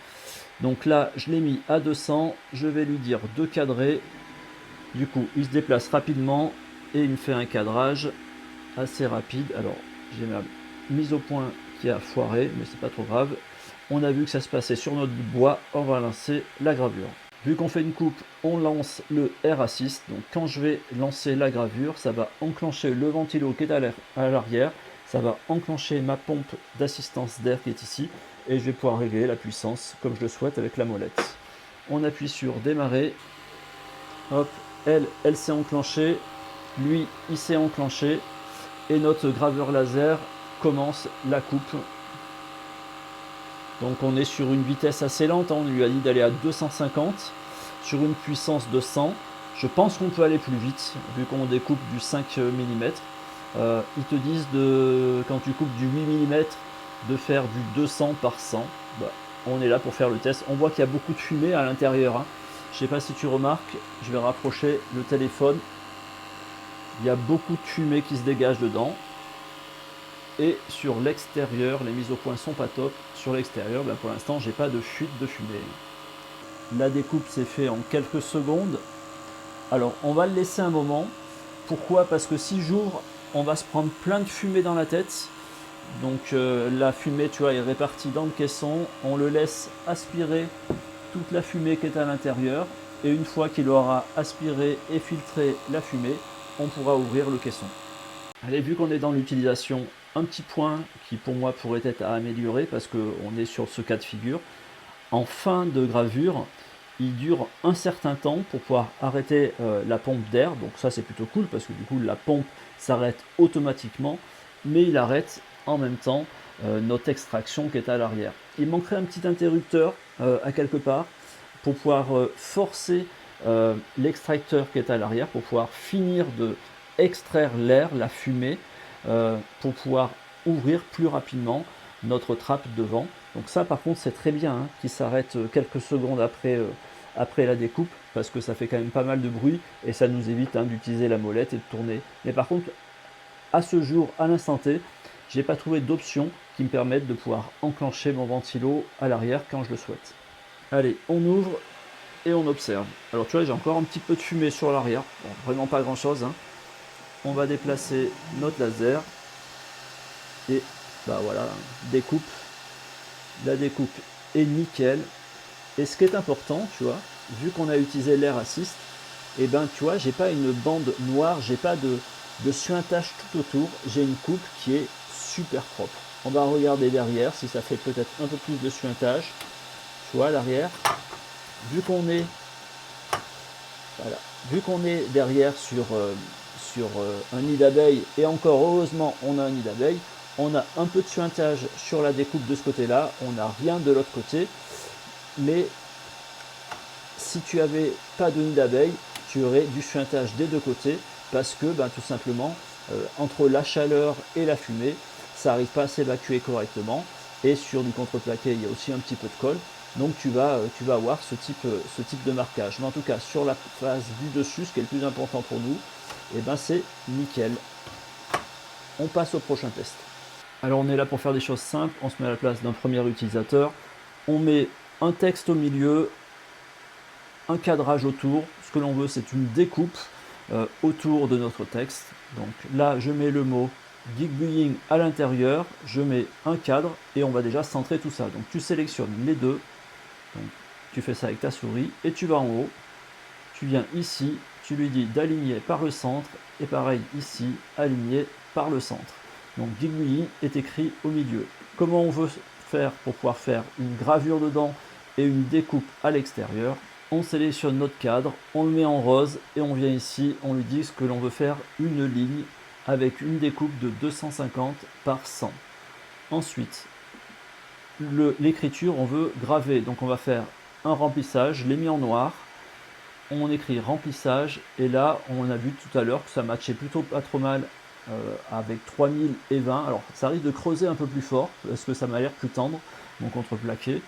Donc là, je l'ai mis à 200, je vais lui dire de cadrer. Du coup, il se déplace rapidement et il me fait un cadrage assez rapide. Alors, j'ai ma mise au point qui a foiré, mais c'est pas trop grave. On a vu que ça se passait sur notre bois, on va lancer la gravure. Vu qu'on fait une coupe, on lance le Air Assist. Donc quand je vais lancer la gravure, ça va enclencher le ventilo qui est à l'arrière. Ça va enclencher ma pompe d'assistance d'air qui est ici. Et je vais pouvoir régler la puissance comme je le souhaite avec la molette. On appuie sur démarrer. Hop, elle s'est enclenchée. Lui, il s'est enclenché. Et notre graveur laser commence la coupe. Donc on est sur une vitesse assez lente, on lui a dit d'aller à 250 sur une puissance de 100. Je pense qu'on peut aller plus vite vu qu'on découpe du 5 mm. Ils te disent quand tu coupes du 8 mm de faire du 200 par 100. Bah, on est là pour faire le test. On voit qu'il y a beaucoup de fumée à l'intérieur. Je ne sais pas si tu remarques, je vais rapprocher le téléphone. Il y a beaucoup de fumée qui se dégage dedans. Et sur l'extérieur, les mises au point sont pas top. Sur l'extérieur, pour l'instant, j'ai pas de fuite de fumée. La découpe s'est fait en quelques secondes. Alors, on va le laisser un moment. Pourquoi? Parce que si j'ouvre, on va se prendre plein de fumée dans la tête. Donc la fumée, tu vois, est répartie dans le caisson. On le laisse aspirer toute la fumée qui est à l'intérieur. Et une fois qu'il aura aspiré et filtré la fumée, on pourra ouvrir le caisson. Allez, vu qu'on est dans l'utilisation, un petit point qui pour moi pourrait être à améliorer parce qu'on est sur ce cas de figure. En fin de gravure, il dure un certain temps pour pouvoir arrêter la pompe d'air. Donc ça c'est plutôt cool parce que du coup la pompe s'arrête automatiquement, mais il arrête en même temps notre extraction qui est à l'arrière. Il manquerait un petit interrupteur à quelque part pour pouvoir forcer l'extracteur qui est à l'arrière pour pouvoir finir de extraire l'air, la fumée, pour pouvoir ouvrir plus rapidement notre trappe devant. Donc ça par contre c'est très bien hein, qui s'arrête quelques secondes après la découpe parce que ça fait quand même pas mal de bruit et ça nous évite hein, d'utiliser la molette et de tourner. Mais par contre à ce jour, à l'instant T, j'ai pas trouvé d'option qui me permettent de pouvoir enclencher mon ventilo à l'arrière quand je le souhaite. Allez, on ouvre et on observe. Alors tu vois, j'ai encore un petit peu de fumée sur l'arrière, bon, vraiment pas grand chose. Hein. On va déplacer notre laser et bah voilà, découpe. La découpe est nickel. Et ce qui est important, tu vois, vu qu'on a utilisé l'air assist, et ben tu vois, j'ai pas une bande noire, j'ai pas de suintage tout autour, j'ai une coupe qui est super propre. On va regarder derrière si ça fait peut-être un peu plus de suintage. Tu vois, l'arrière, vu qu'on est voilà, vu qu'on est derrière sur un nid d'abeille, et encore heureusement on a un nid d'abeille, on a un peu de suintage sur la découpe de ce côté-là, on n'a rien de l'autre côté, mais si tu avais pas de nid d'abeille, tu aurais du suintage des deux côtés, parce que ben, tout simplement, entre la chaleur et la fumée, ça n'arrive pas à s'évacuer correctement, et sur du contreplaqué, il y a aussi un petit peu de colle, donc tu vas avoir ce type de marquage. Mais en tout cas, sur la face du dessus, ce qui est le plus important pour nous, et ben c'est nickel. On passe au prochain test. Alors on est là pour faire des choses simples, on se met à la place d'un premier utilisateur, on met un texte au milieu, un cadrage autour. Ce que l'on veut, c'est une découpe autour de notre texte. Donc là, je mets le mot Geekbuying à l'intérieur, je mets un cadre et on va déjà centrer tout ça. Donc tu sélectionnes les deux, donc, tu fais ça avec ta souris et tu vas en haut, tu viens ici, tu lui dis d'aligner par le centre et pareil ici, aligner par le centre. Donc Geekbuying est écrit au milieu. Comment on veut faire pour pouvoir faire une gravure dedans et une découpe à l'extérieur? On sélectionne notre cadre, on le met en rose et on vient ici, on lui dit que l'on veut faire une ligne avec une découpe de 250 par 100. Ensuite, l'écriture, on veut graver, donc on va faire un remplissage, je l'ai mis en noir, on écrit remplissage et là on a vu tout à l'heure que ça matchait plutôt pas trop mal avec 3020. Alors ça risque de creuser un peu plus fort parce que ça m'a l'air plus tendre mon contreplaqué,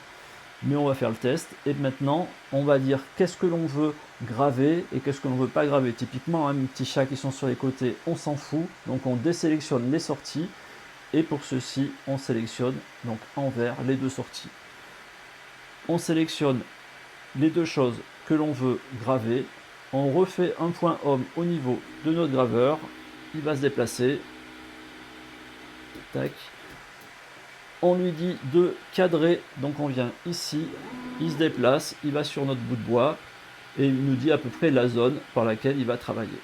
mais on va faire le test et maintenant on va dire qu'est-ce que l'on veut graver et qu'est-ce que l'on veut pas graver. Typiquement, hein, mes petits chats qui sont sur les côtés, on s'en fout, donc on désélectionne les sorties et pour ceci on sélectionne donc en vert les deux sorties. On sélectionne les deux choses que l'on veut graver, on refait un point home au niveau de notre graveur, il va se déplacer, tac, on lui dit de cadrer, donc on vient ici, il se déplace, il va sur notre bout de bois et il nous dit à peu près la zone par laquelle il va travailler.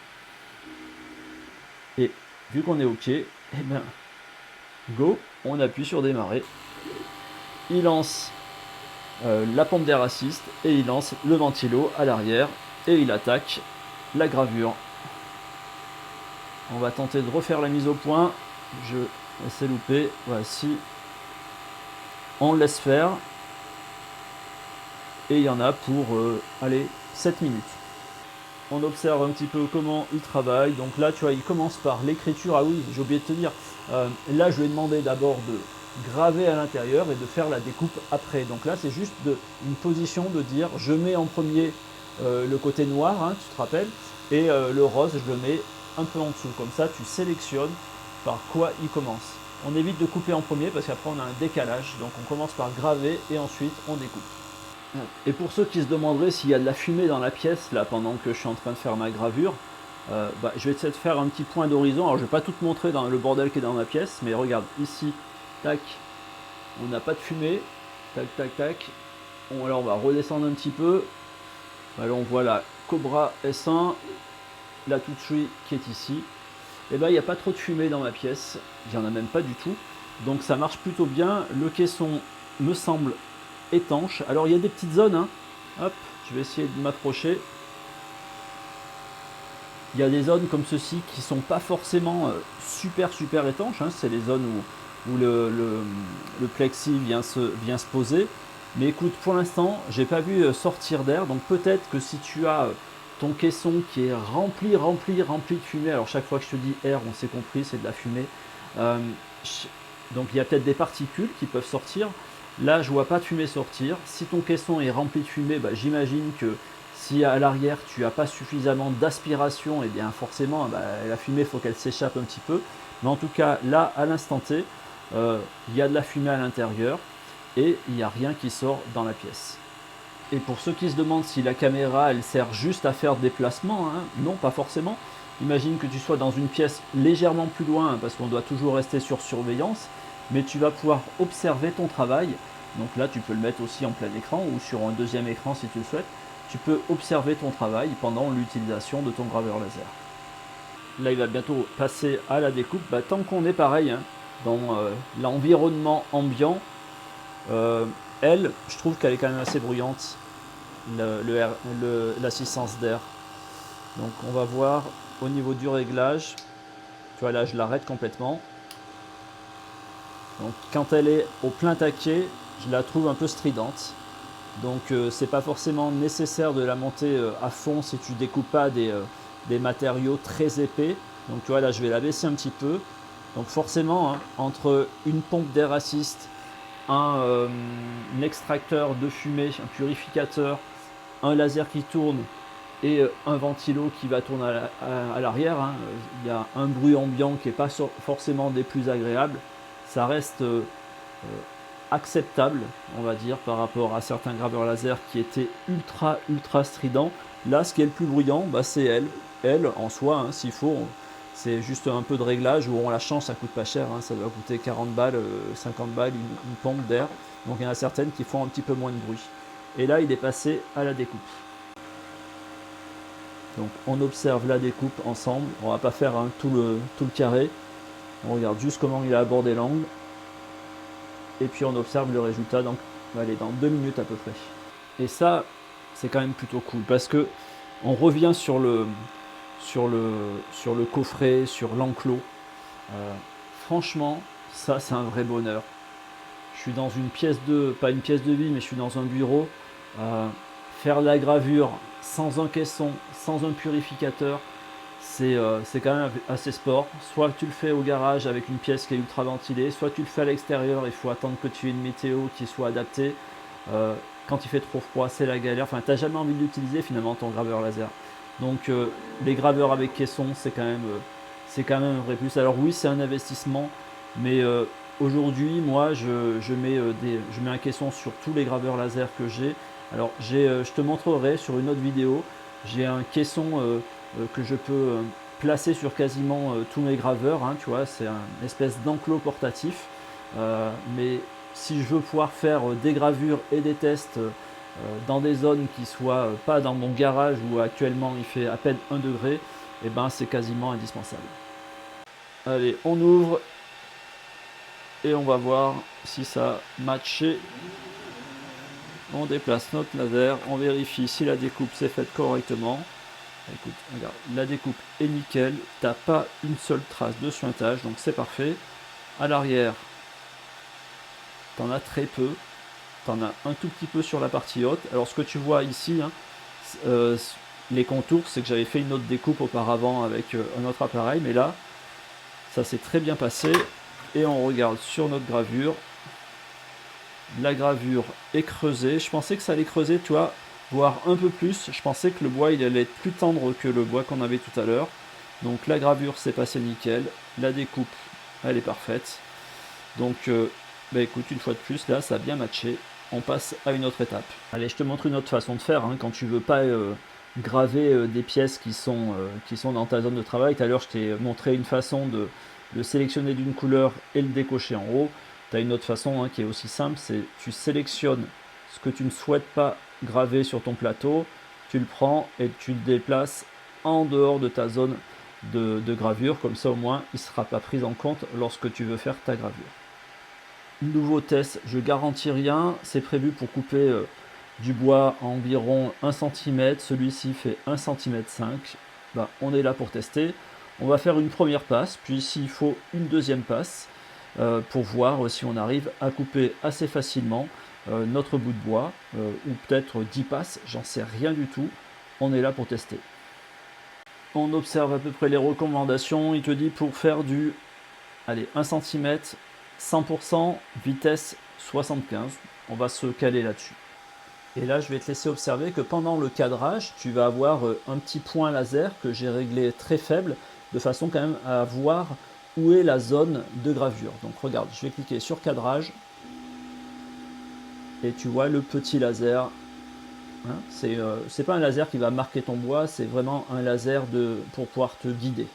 Et vu qu'on est OK, eh bien go, on appuie sur démarrer, il lance la pompe d'air assist et il lance le ventilo à l'arrière et il attaque la gravure. On va tenter de refaire la mise au point. Je laisse louper. Voici. On le laisse faire. Et il y en a pour allez, 7 minutes. On observe un petit peu comment il travaille. Donc là, tu vois, il commence par l'écriture. Ah oui, j'ai oublié de te dire. Là, je lui ai demandé d'abord de graver à l'intérieur et de faire la découpe après. Donc là, c'est juste une position de dire je mets en premier le côté noir, hein, tu te rappelles, et le rose, je le mets un peu en dessous. Comme ça, tu sélectionnes par quoi il commence. On évite de couper en premier parce qu'après on a un décalage. Donc on commence par graver et ensuite on découpe. Et pour ceux qui se demanderaient s'il y a de la fumée dans la pièce là pendant que je suis en train de faire ma gravure, Je vais essayer de faire un petit point d'horizon. Alors je vais pas tout te montrer dans le bordel qui est dans ma pièce, mais regarde ici, tac, on n'a pas de fumée, tac tac tac. Alors on va redescendre un petit peu. Alors on voit la Cobra S1, la Tucci qui est ici. Et il n'y a pas trop de fumée dans ma pièce, il n'y en a même pas du tout. Donc ça marche plutôt bien. Le caisson me semble étanche. Alors il y a des petites zones, hein. Hop, je vais essayer de m'approcher. Il y a des zones comme ceci qui sont pas forcément super étanches, hein. C'est les zones où le plexi vient se poser. Mais écoute, pour l'instant, j'ai pas vu sortir d'air. Donc peut-être que si tu as ton caisson qui est rempli de fumée, alors chaque fois que je te dis air, on s'est compris, c'est de la fumée. Euh, donc il y a peut-être des particules qui peuvent sortir. Là, je vois pas de fumée sortir. Si ton caisson est rempli de fumée, j'imagine que si à l'arrière tu n'as pas suffisamment d'aspiration, et bien forcément la fumée, il faut qu'elle s'échappe un petit peu. Mais en tout cas, là, à l'instant T, il y a de la fumée à l'intérieur et il n'y a rien qui sort dans la pièce. Et pour ceux qui se demandent si la caméra elle sert juste à faire des placements, hein, non, pas forcément. Imagine que tu sois dans une pièce légèrement plus loin, parce qu'on doit toujours rester sur surveillance, mais tu vas pouvoir observer ton travail. Donc là, tu peux le mettre aussi en plein écran ou sur un deuxième écran si tu le souhaites. Tu peux observer ton travail pendant l'utilisation de ton graveur laser. Là, il va bientôt passer à la découpe. Tant qu'on est pareil, hein, dans l'environnement ambiant, elle, je trouve qu'elle est quand même assez bruyante, l'assistance d'air. Donc on va voir au niveau du réglage. Tu vois, là je l'arrête complètement. Donc quand elle est au plein taquet, je la trouve un peu stridente. Donc c'est pas forcément nécessaire de la monter à fond si tu découpes pas des matériaux très épais. Donc tu vois, là je vais la baisser un petit peu. Donc forcément, hein, entre une pompe d'air assist, un extracteur de fumée, un purificateur, un laser qui tourne et un ventilo qui va tourner à l'arrière, hein. Il y a un bruit ambiant qui n'est pas forcément des plus agréables. Ça reste acceptable, on va dire, par rapport à certains graveurs laser qui étaient ultra stridents. Là, ce qui est le plus bruyant, c'est elle. Elle, en soi, hein, s'il faut, c'est juste un peu de réglage où on la change, ça coûte pas cher, hein, ça doit coûter 40 balles, 50 balles, une pompe d'air. Donc il y en a certaines qui font un petit peu moins de bruit. Et là, il est passé à la découpe. Donc on observe la découpe ensemble, on va pas faire hein, tout le carré. On regarde juste comment il a abordé l'angle. Et puis on observe le résultat, donc allez, dans 2 minutes à peu près. Et ça, c'est quand même plutôt cool, parce que on revient sur le coffret, sur l'enclos. Franchement, ça c'est un vrai bonheur. Je suis dans une pièce pas une pièce de vie, mais je suis dans un bureau. Faire la gravure sans un caisson, sans un purificateur, c'est quand même assez sport. Soit tu le fais au garage avec une pièce qui est ultra ventilée, soit tu le fais à l'extérieur, il faut attendre que tu aies une météo qui soit adaptée. Quand il fait trop froid, c'est la galère. Enfin, tu n'as jamais envie d'utiliser finalement ton graveur laser. Donc les graveurs avec caisson, c'est quand même un vrai plus. Alors oui, c'est un investissement, mais aujourd'hui, moi, je mets un caisson sur tous les graveurs laser que j'ai. Alors je te montrerai sur une autre vidéo, j'ai un caisson que je peux placer sur quasiment tous mes graveurs, hein, tu vois, c'est une espèce d'enclos portatif. Mais si je veux pouvoir faire des gravures et des tests dans des zones qui soient pas dans mon garage où actuellement il fait à peine 1 degré, et c'est quasiment indispensable. Allez, on ouvre et on va voir si ça matché. On déplace notre laser, on vérifie si la découpe s'est faite correctement. Écoute, regarde, la découpe est nickel, t'as pas une seule trace de suintage, donc c'est parfait. À l'arrière, t'en as très peu, t'en as un tout petit peu sur la partie haute. Alors ce que tu vois ici, hein, les contours, c'est que j'avais fait une autre découpe auparavant avec un autre appareil, mais là, ça s'est très bien passé. Et on regarde sur notre gravure, la gravure est creusée. Je pensais que ça allait creuser, tu vois, voire un peu plus. Je pensais que le bois il allait être plus tendre que le bois qu'on avait tout à l'heure. Donc la gravure s'est passée nickel. La découpe, elle est parfaite. Donc écoute, une fois de plus, là, ça a bien matché. On passe à une autre étape. Allez, je te montre une autre façon de faire, hein, quand tu veux pas graver des pièces qui sont dans ta zone de travail. Tout à l'heure, je t'ai montré une façon de le sélectionner d'une couleur et le décocher en haut. Tu as une autre façon qui est aussi simple, c'est tu sélectionnes ce que tu ne souhaites pas graver sur ton plateau, tu le prends et tu le déplaces en dehors de ta zone de gravure, comme ça au moins il ne sera pas pris en compte lorsque tu veux faire ta gravure. Nouveau test, je garantis rien, c'est prévu pour couper du bois à environ 1 cm, celui-ci fait 1,5 cm. Ben, on est là pour tester. On va faire une première passe, puis s'il faut une deuxième passe pour voir si on arrive à couper assez facilement notre bout de bois, ou peut-être 10 passes, j'en sais rien du tout. On est là pour tester. On observe à peu près les recommandations. Il te dit pour faire du 1 cm, 100%, vitesse 75. On va se caler là-dessus. Et là, je vais te laisser observer que pendant le cadrage, tu vas avoir un petit point laser que j'ai réglé très faible, de façon quand même à voir où est la zone de gravure. Donc regarde, je vais cliquer sur cadrage, et tu vois le petit laser. Hein, c'est pas un laser qui va marquer ton bois, c'est vraiment un laser pour pouvoir te guider.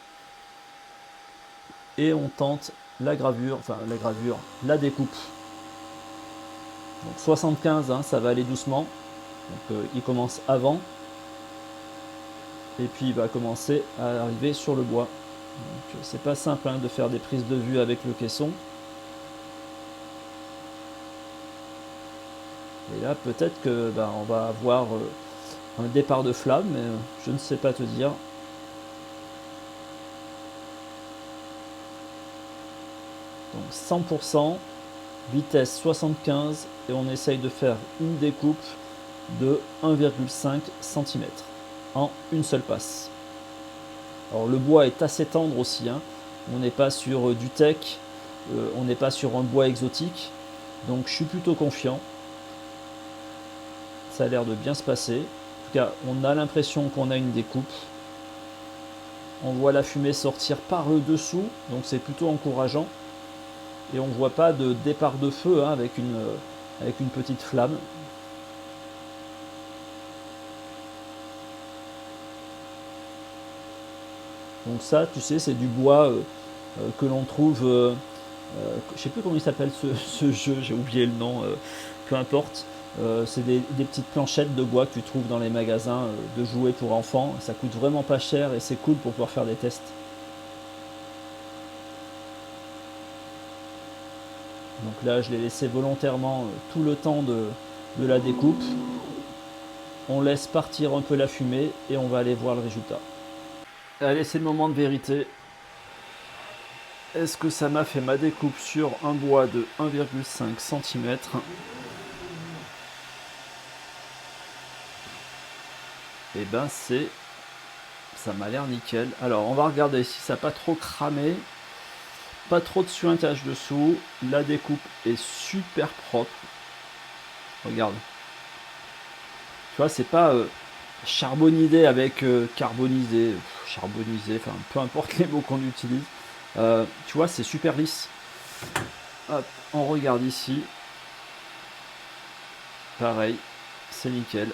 Et on tente la découpe. Donc 75, hein, ça va aller doucement. Donc il commence avant. Et puis il va commencer à arriver sur le bois. Donc c'est pas simple de faire des prises de vue avec le caisson. Et là peut-être que on va avoir un départ de flamme, mais je ne sais pas te dire. Donc 100%, vitesse 75, et on essaye de faire une découpe de 1,5 cm en une seule passe. Alors le bois est assez tendre aussi, hein. On n'est pas sur du tech, on n'est pas sur un bois exotique, donc je suis plutôt confiant. Ça a l'air de bien se passer. En tout cas, on a l'impression qu'on a une découpe. On voit la fumée sortir par le dessous, donc c'est plutôt encourageant. Et on ne voit pas de départ de feu avec une petite flamme. Donc ça, tu sais, c'est du bois que l'on trouve, je sais plus comment il s'appelle ce jeu, j'ai oublié le nom, peu importe. C'est des petites planchettes de bois que tu trouves dans les magasins de jouets pour enfants. Ça coûte vraiment pas cher et c'est cool pour pouvoir faire des tests. Donc là, je l'ai laissé volontairement tout le temps de la découpe. On laisse partir un peu la fumée et on va aller voir le résultat. Allez, c'est le moment de vérité. Est-ce que ça m'a fait ma découpe sur un bois de 1,5 cm? Et ben ça m'a l'air nickel. Alors on va regarder si ça n'a pas trop cramé. Pas trop de suintage dessous. La découpe est super propre. Regarde. Tu vois, c'est pas charbonidé avec carbonisé, charbonisé, enfin peu importe les mots qu'on utilise. Tu vois, c'est super lisse. Hop, on regarde ici. Pareil, c'est nickel.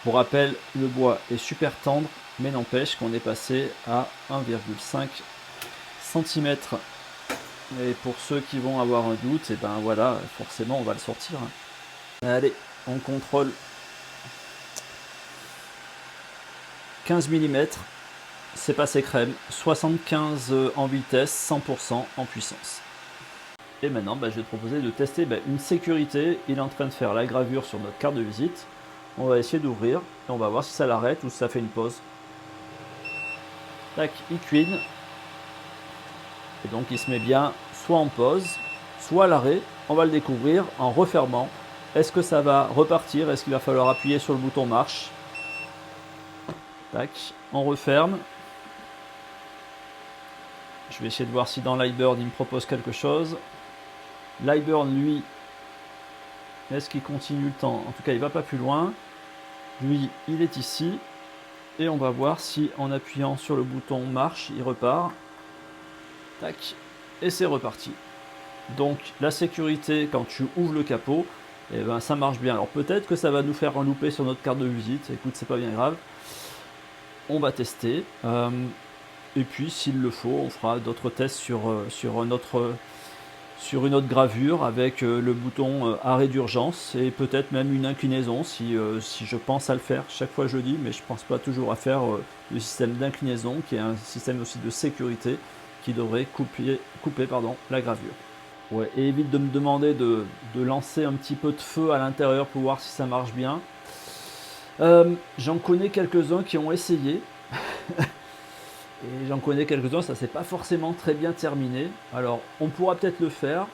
Pour rappel, le bois est super tendre, mais n'empêche qu'on est passé à 1,5 cm. Et pour ceux qui vont avoir un doute, et ben voilà, forcément on va le sortir. Allez, on contrôle 15 mm, c'est passé crème, 75 en vitesse, 100% en puissance. Et maintenant, je vais te proposer de tester une sécurité. Il est en train de faire la gravure sur notre carte de visite. On va essayer d'ouvrir et on va voir si ça l'arrête ou si ça fait une pause. Tac, il cuine. Et donc il se met bien soit en pause, soit à l'arrêt. On va le découvrir en refermant. Est-ce que ça va repartir? Est-ce qu'il va falloir appuyer sur le bouton marche? Tac, on referme. Je vais essayer de voir si dans Lightburn il me propose quelque chose. Lightburn, lui, est-ce qu'il continue le temps? En tout cas, il va pas plus loin. Lui, il est ici. Et on va voir si en appuyant sur le bouton marche, il repart. Tac. Et c'est reparti. Donc la sécurité, quand tu ouvres le capot, et ben ça marche bien. Alors peut-être que ça va nous faire un loupé sur notre carte de visite, écoute, c'est pas bien grave, on va tester. Et puis s'il le faut, on fera d'autres tests sur une autre gravure avec le bouton arrêt d'urgence et peut-être même une inclinaison si je pense à le faire. Chaque fois je le dis, mais je pense pas toujours à faire le système d'inclinaison qui est un système aussi de sécurité qui devrait couper la gravure. Ouais, et évite de me demander de lancer un petit peu de feu à l'intérieur pour voir si ça marche bien. J'en connais quelques-uns qui ont essayé. Et j'en connais quelques-uns, ça s'est pas forcément très bien terminé. Alors, on pourra peut-être le faire,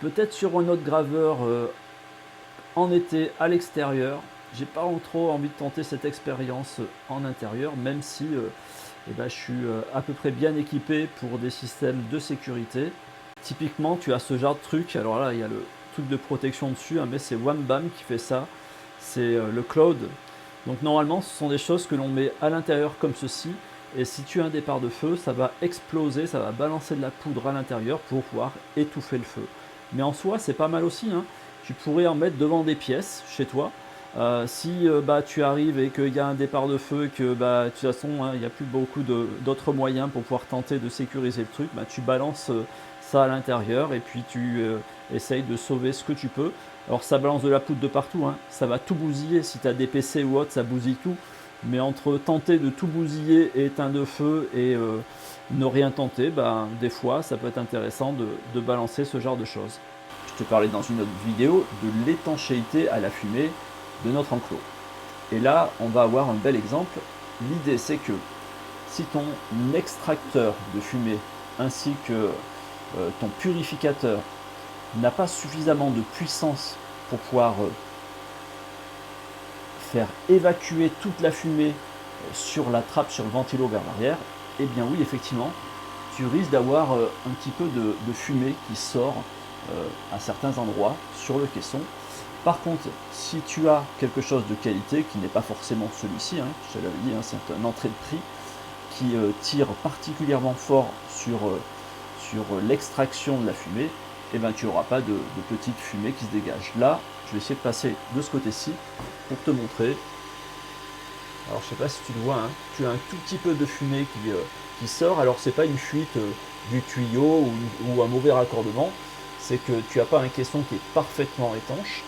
peut-être sur un autre graveur en été à l'extérieur. J'ai pas trop envie de tenter cette expérience en intérieur, même si je suis à peu près bien équipé pour des systèmes de sécurité. Typiquement, tu as ce genre de truc. Alors là, il y a le truc de protection dessus, hein, mais c'est Wambam qui fait ça. C'est le Cloud. Donc normalement, ce sont des choses que l'on met à l'intérieur comme ceci. Et si tu as un départ de feu, ça va exploser, ça va balancer de la poudre à l'intérieur pour pouvoir étouffer le feu. Mais en soi, c'est pas mal aussi, hein. Tu pourrais en mettre devant des pièces chez toi. Si tu arrives et qu'il y a un départ de feu et que de toute façon hein, il n'y a plus beaucoup d'autres moyens pour pouvoir tenter de sécuriser le truc, tu balances ça à l'intérieur et puis tu essayes de sauver ce que tu peux. Alors ça balance de la poudre de partout, hein. Ça va tout bousiller, si tu as des PC ou autre, ça bousille tout. Mais entre tenter de tout bousiller et éteindre le feu et ne rien tenter, des fois ça peut être intéressant de balancer ce genre de choses. Je te parlais dans une autre vidéo de l'étanchéité à la fumée de notre enclos. Et là, on va avoir un bel exemple. L'idée c'est que si ton extracteur de fumée ainsi que ton purificateur n'a pas suffisamment de puissance pour pouvoir faire évacuer toute la fumée sur la trappe, sur le ventilo vers l'arrière, eh bien oui, effectivement, tu risques d'avoir un petit peu de fumée qui sort à certains endroits sur le caisson. Par contre, si tu as quelque chose de qualité, qui n'est pas forcément celui-ci, hein, je te l'avais dit, hein, c'est un entrée de prix, qui tire particulièrement fort sur l'extraction de la fumée, et ben tu n'auras pas de petite fumée qui se dégage. Là, je vais essayer de passer de ce côté-ci pour te montrer. Alors je sais pas si tu le vois, hein, tu as un tout petit peu de fumée qui sort. Alors c'est pas une fuite du tuyau ou un mauvais raccordement, c'est que tu n'as pas un caisson qui est parfaitement étanche.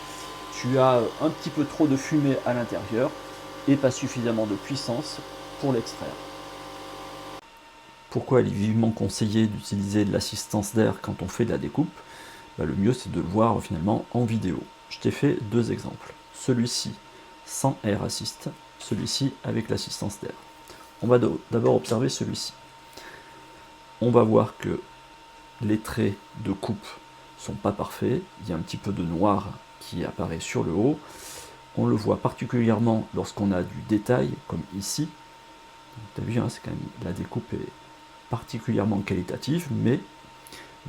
Tu as un petit peu trop de fumée à l'intérieur et pas suffisamment de puissance pour l'extraire. Pourquoi il est vivement conseillé d'utiliser de l'assistance d'air quand on fait de la découpe? Le mieux c'est de le voir finalement en vidéo. Je t'ai fait deux exemples. Celui-ci sans Air Assist, celui-ci avec l'assistance d'air. On va d'abord observer celui-ci. On va voir que les traits de coupe sont pas parfaits. Il y a un petit peu de noir qui apparaît sur le haut. On le voit particulièrement lorsqu'on a du détail, comme ici. Tu as vu, hein, c'est quand même, la découpe est particulièrement qualitative, mais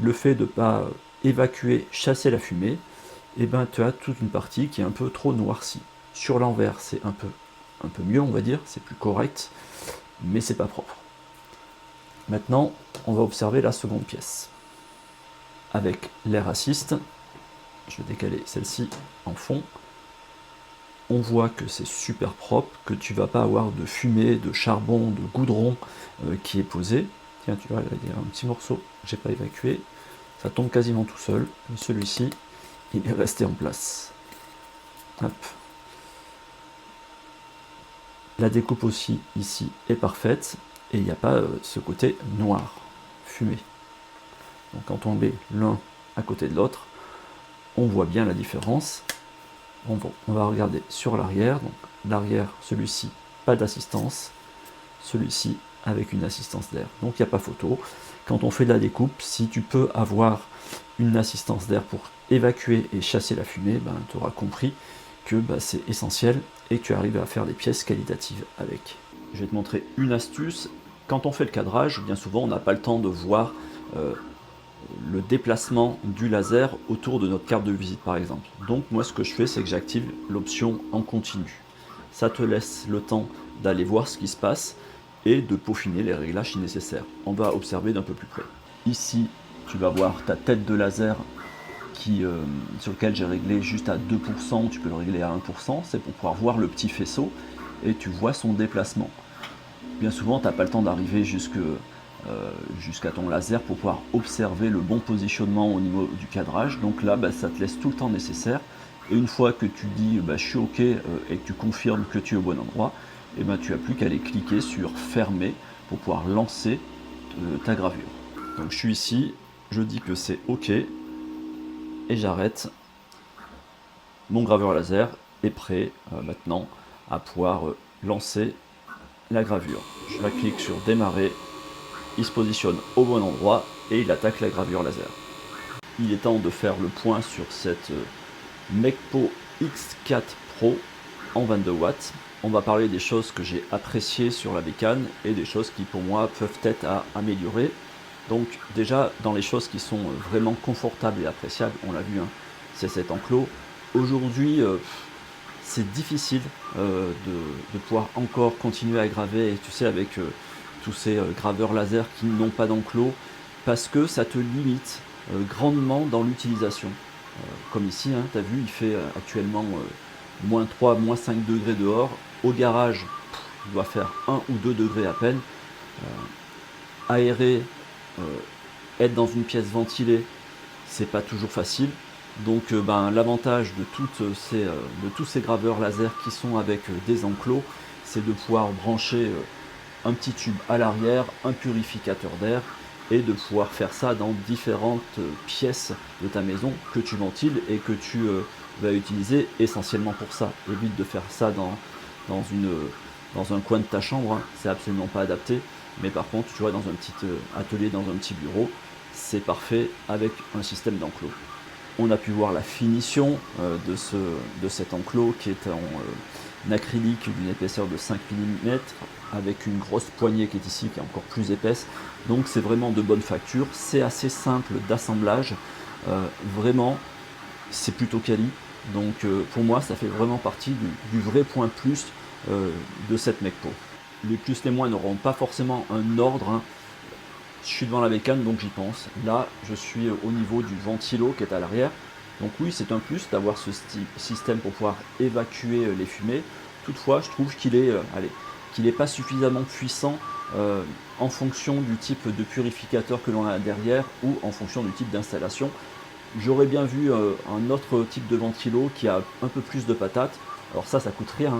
le fait de ne pas évacuer, chasser la fumée, et tu as toute une partie qui est un peu trop noircie. Sur l'envers, c'est un peu mieux, on va dire, c'est plus correct, mais c'est pas propre. Maintenant, on va observer la seconde pièce. Avec l'Air Assist, je vais décaler celle-ci en fond, on voit que c'est super propre, que tu vas pas avoir de fumée, de charbon, de goudron qui est posé. Tiens, tu vois, là, il y a un petit morceau, j'ai pas évacué, ça tombe quasiment tout seul. Celui-ci, il est resté en place. Hop. La découpe aussi ici est parfaite et il n'y a pas ce côté noir, fumé. Donc quand on met l'un à côté de l'autre, on voit bien la différence. On va regarder sur l'arrière. Donc l'arrière, celui-ci, pas d'assistance. Celui-ci avec une assistance d'air. Donc il n'y a pas photo. Quand on fait de la découpe, si tu peux avoir une assistance d'air pour évacuer et chasser la fumée, tu auras compris que c'est essentiel et que tu arrives à faire des pièces qualitatives avec. Je vais te montrer une astuce. Quand on fait le cadrage, bien souvent on n'a pas le temps de voir le déplacement du laser autour de notre carte de visite par exemple. Donc moi ce que je fais, c'est que j'active l'option en continu. Ça te laisse le temps d'aller voir ce qui se passe et de peaufiner les réglages si nécessaire. On va observer d'un peu plus près. Ici, tu vas voir ta tête de laser sur lequel j'ai réglé juste à 2%, tu peux le régler à 1%, c'est pour pouvoir voir le petit faisceau et tu vois son déplacement. Bien souvent, tu n'as pas le temps d'arriver jusqu'à ton laser pour pouvoir observer le bon positionnement au niveau du cadrage. Donc là, ça te laisse tout le temps nécessaire. Et une fois que tu dis je suis OK et que tu confirmes que tu es au bon endroit, et tu n'as plus qu'à aller cliquer sur fermer pour pouvoir lancer ta gravure. Donc je suis ici, je dis que c'est OK et j'arrête. Mon graveur laser est prêt maintenant à pouvoir lancer la gravure. Je la clique sur démarrer, il se positionne au bon endroit et il attaque la gravure laser. Il est temps de faire le point sur cette Mekpo X4 Pro en 22 watts. On va parler des choses que j'ai appréciées sur la bécane et des choses qui pour moi peuvent être à améliorer. Donc déjà dans les choses qui sont vraiment confortables et appréciables, on l'a vu, c'est cet enclos. Aujourd'hui c'est difficile de pouvoir encore continuer à graver, et tu sais, avec tous ces graveurs laser qui n'ont pas d'enclos, parce que ça te limite grandement dans l'utilisation. Comme ici, tu as vu, il fait actuellement moins 3, moins 5 degrés dehors. Au garage, il doit faire 1 ou 2 degrés à peine. Aérer, être dans une pièce ventilée, c'est pas toujours facile. Donc l'avantage de tous ces graveurs laser qui sont avec des enclos, c'est de pouvoir brancher un petit tube à l'arrière, un purificateur d'air, et de pouvoir faire ça dans différentes pièces de ta maison que tu ventiles et que tu vas utiliser essentiellement pour ça. Évite de faire ça dans un coin de ta chambre, c'est absolument pas adapté. Mais par contre, tu vois, dans un petit atelier, dans un petit bureau, c'est parfait avec un système d'enclos. On a pu voir la finition de cet enclos qui est en acrylique d'une épaisseur de 5 mm avec une grosse poignée qui est ici, qui est encore plus épaisse. Donc c'est vraiment de bonne facture, c'est assez simple d'assemblage, vraiment c'est plutôt quali. Donc pour moi ça fait vraiment partie du vrai point plus de cette Mekpo. Les plus, les moins n'auront pas forcément un ordre. Je suis devant la bécane, donc j'y pense. Là, je suis au niveau du ventilo qui est à l'arrière. Donc oui, c'est un plus d'avoir ce système pour pouvoir évacuer les fumées. Toutefois, je trouve qu'il n'est pas suffisamment puissant en fonction du type de purificateur que l'on a derrière ou en fonction du type d'installation. J'aurais bien vu un autre type de ventilo qui a un peu plus de patates. Alors ça coûte rien,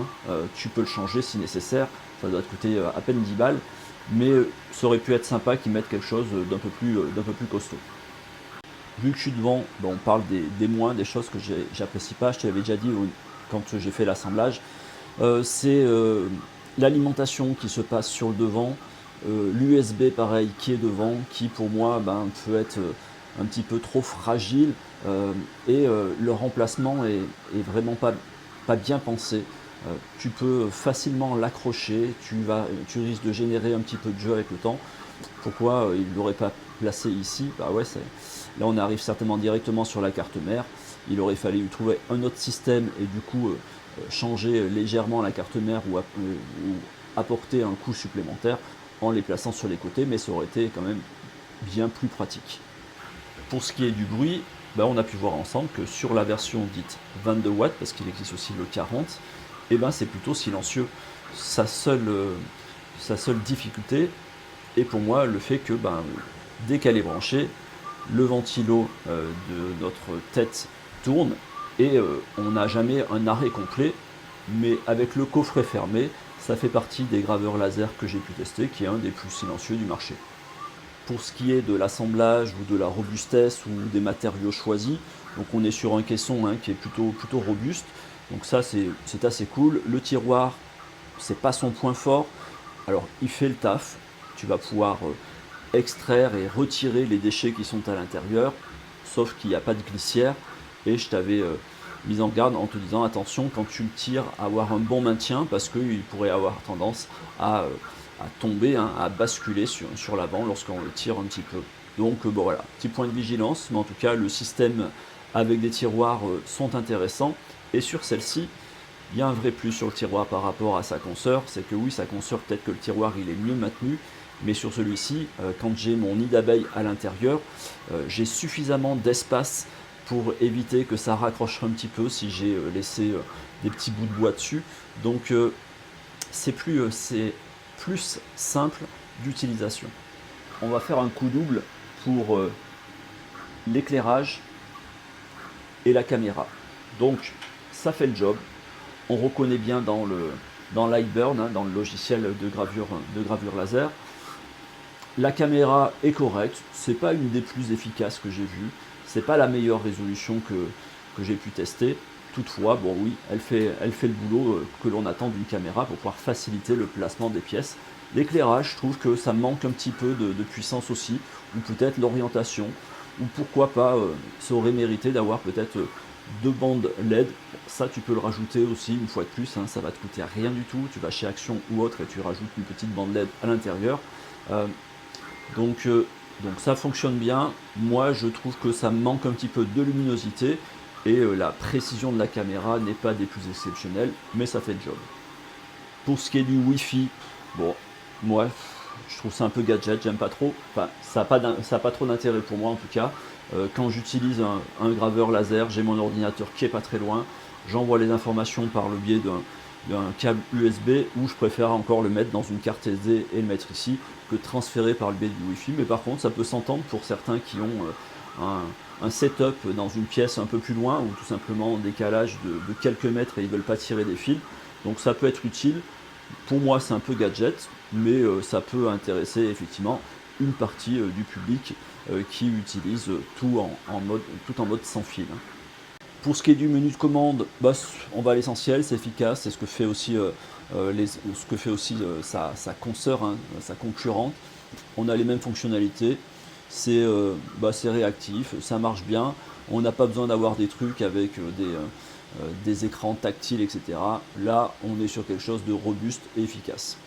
tu peux le changer si nécessaire, ça doit te coûter à peine 10 balles, mais ça aurait pu être sympa qu'ils mettent quelque chose d'un peu plus costaud. Vu que je suis devant, on parle des moins, des choses que j'apprécie pas, je te l'avais déjà dit quand j'ai fait l'assemblage, c'est l'alimentation qui se passe sur le devant, l'USB pareil qui est devant, qui pour moi peut être un petit peu trop fragile, et le remplacement est vraiment pas bien pensé. Tu peux facilement l'accrocher, tu risques de générer un petit peu de jeu avec le temps. Pourquoi il ne l'aurait pas placé ici? Là on arrive certainement directement sur la carte mère. Il aurait fallu trouver un autre système et du coup changer légèrement la carte mère ou apporter un coût supplémentaire en les plaçant sur les côtés, mais ça aurait été quand même bien plus pratique. Pour ce qui est du bruit, on a pu voir ensemble que sur la version dite 22 watts, parce qu'il existe aussi le 40, c'est plutôt silencieux. Sa seule difficulté est pour moi le fait que dès qu'elle est branchée, le ventilo de notre tête tourne et on n'a jamais un arrêt complet, mais avec le coffret fermé, ça fait partie des graveurs laser que j'ai pu tester, qui est un des plus silencieux du marché. Pour ce qui est de l'assemblage ou de la robustesse ou des matériaux choisis, donc on est sur un caisson qui est plutôt robuste, donc ça c'est assez cool. Le tiroir, c'est pas son point fort, alors il fait le taf, tu vas pouvoir extraire et retirer les déchets qui sont à l'intérieur, sauf qu'il n'y a pas de glissière, et je t'avais mis en garde en te disant attention quand tu le tires, avoir un bon maintien, parce qu'il pourrait avoir tendance à tomber, à basculer sur l'avant lorsqu'on le tire un petit peu. Donc voilà, petit point de vigilance, mais en tout cas le système avec des tiroirs sont intéressants, et sur celle-ci, il y a un vrai plus sur le tiroir par rapport à sa consoeur, c'est que oui, sa consoeur, peut-être que le tiroir il est mieux maintenu, mais sur celui-ci, quand j'ai mon nid d'abeilles à l'intérieur, j'ai suffisamment d'espace pour éviter que ça raccroche un petit peu si j'ai laissé des petits bouts de bois dessus. Donc c'est plus simple d'utilisation. On va faire un coup double pour l'éclairage et la caméra. Donc ça fait le job. On reconnaît bien dans Lightburn, hein, dans le logiciel de gravure laser. La caméra est correcte, c'est pas une des plus efficaces que j'ai vues, c'est pas la meilleure résolution que j'ai pu tester. Toutefois, bon oui, elle fait le boulot que l'on attend d'une caméra pour pouvoir faciliter le placement des pièces. L'éclairage, je trouve que ça manque un petit peu de puissance aussi, ou peut-être l'orientation, ou pourquoi pas, ça aurait mérité d'avoir peut-être deux bandes LED. Ça, tu peux le rajouter aussi une fois de plus, hein, ça va te coûter rien du tout. Tu vas chez Action ou autre et tu rajoutes une petite bande LED à l'intérieur. Donc ça fonctionne bien. Moi, je trouve que ça manque un petit peu de luminosité et la précision de la caméra n'est pas des plus exceptionnelles, mais ça fait le job. Pour ce qui est du Wi-Fi, bon, moi, je trouve ça un peu gadget, j'aime pas trop. Enfin, ça n'a pas trop d'intérêt pour moi en tout cas. Quand j'utilise un graveur laser, j'ai mon ordinateur qui est pas très loin, j'envoie les informations par le biais d'un câble USB, ou je préfère encore le mettre dans une carte SD et le mettre ici que transférer par le biais du Wi-Fi. Mais par contre, ça peut s'entendre pour certains qui ont un setup dans une pièce un peu plus loin, ou tout simplement un décalage de quelques mètres et ils ne veulent pas tirer des fils. Donc ça peut être utile. Pour moi, c'est un peu gadget, mais ça peut intéresser effectivement une partie du public qui utilise tout en mode sans fil. Pour ce qui est du menu de commande, bah, on va à l'essentiel, c'est efficace, c'est ce que fait aussi, sa consoeur, hein, sa concurrente. On a les mêmes fonctionnalités, c'est réactif, ça marche bien, on n'a pas besoin d'avoir des trucs avec des écrans tactiles, etc. Là, on est sur quelque chose de robuste et efficace.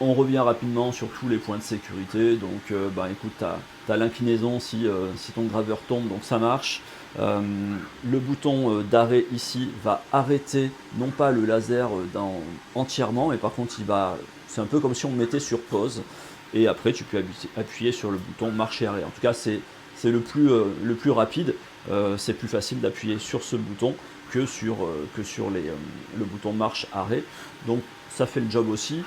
On revient rapidement sur tous les points de sécurité. Donc écoute, tu as l'inclinaison si ton graveur tombe, donc ça marche. Le bouton d'arrêt ici va arrêter non pas le laser entièrement, mais par contre c'est un peu comme si on mettait sur pause, et après tu peux appuyer sur le bouton marche et arrêt. En tout cas c'est le plus rapide. C'est plus facile d'appuyer sur ce bouton que sur le bouton marche arrêt, donc ça fait le job aussi.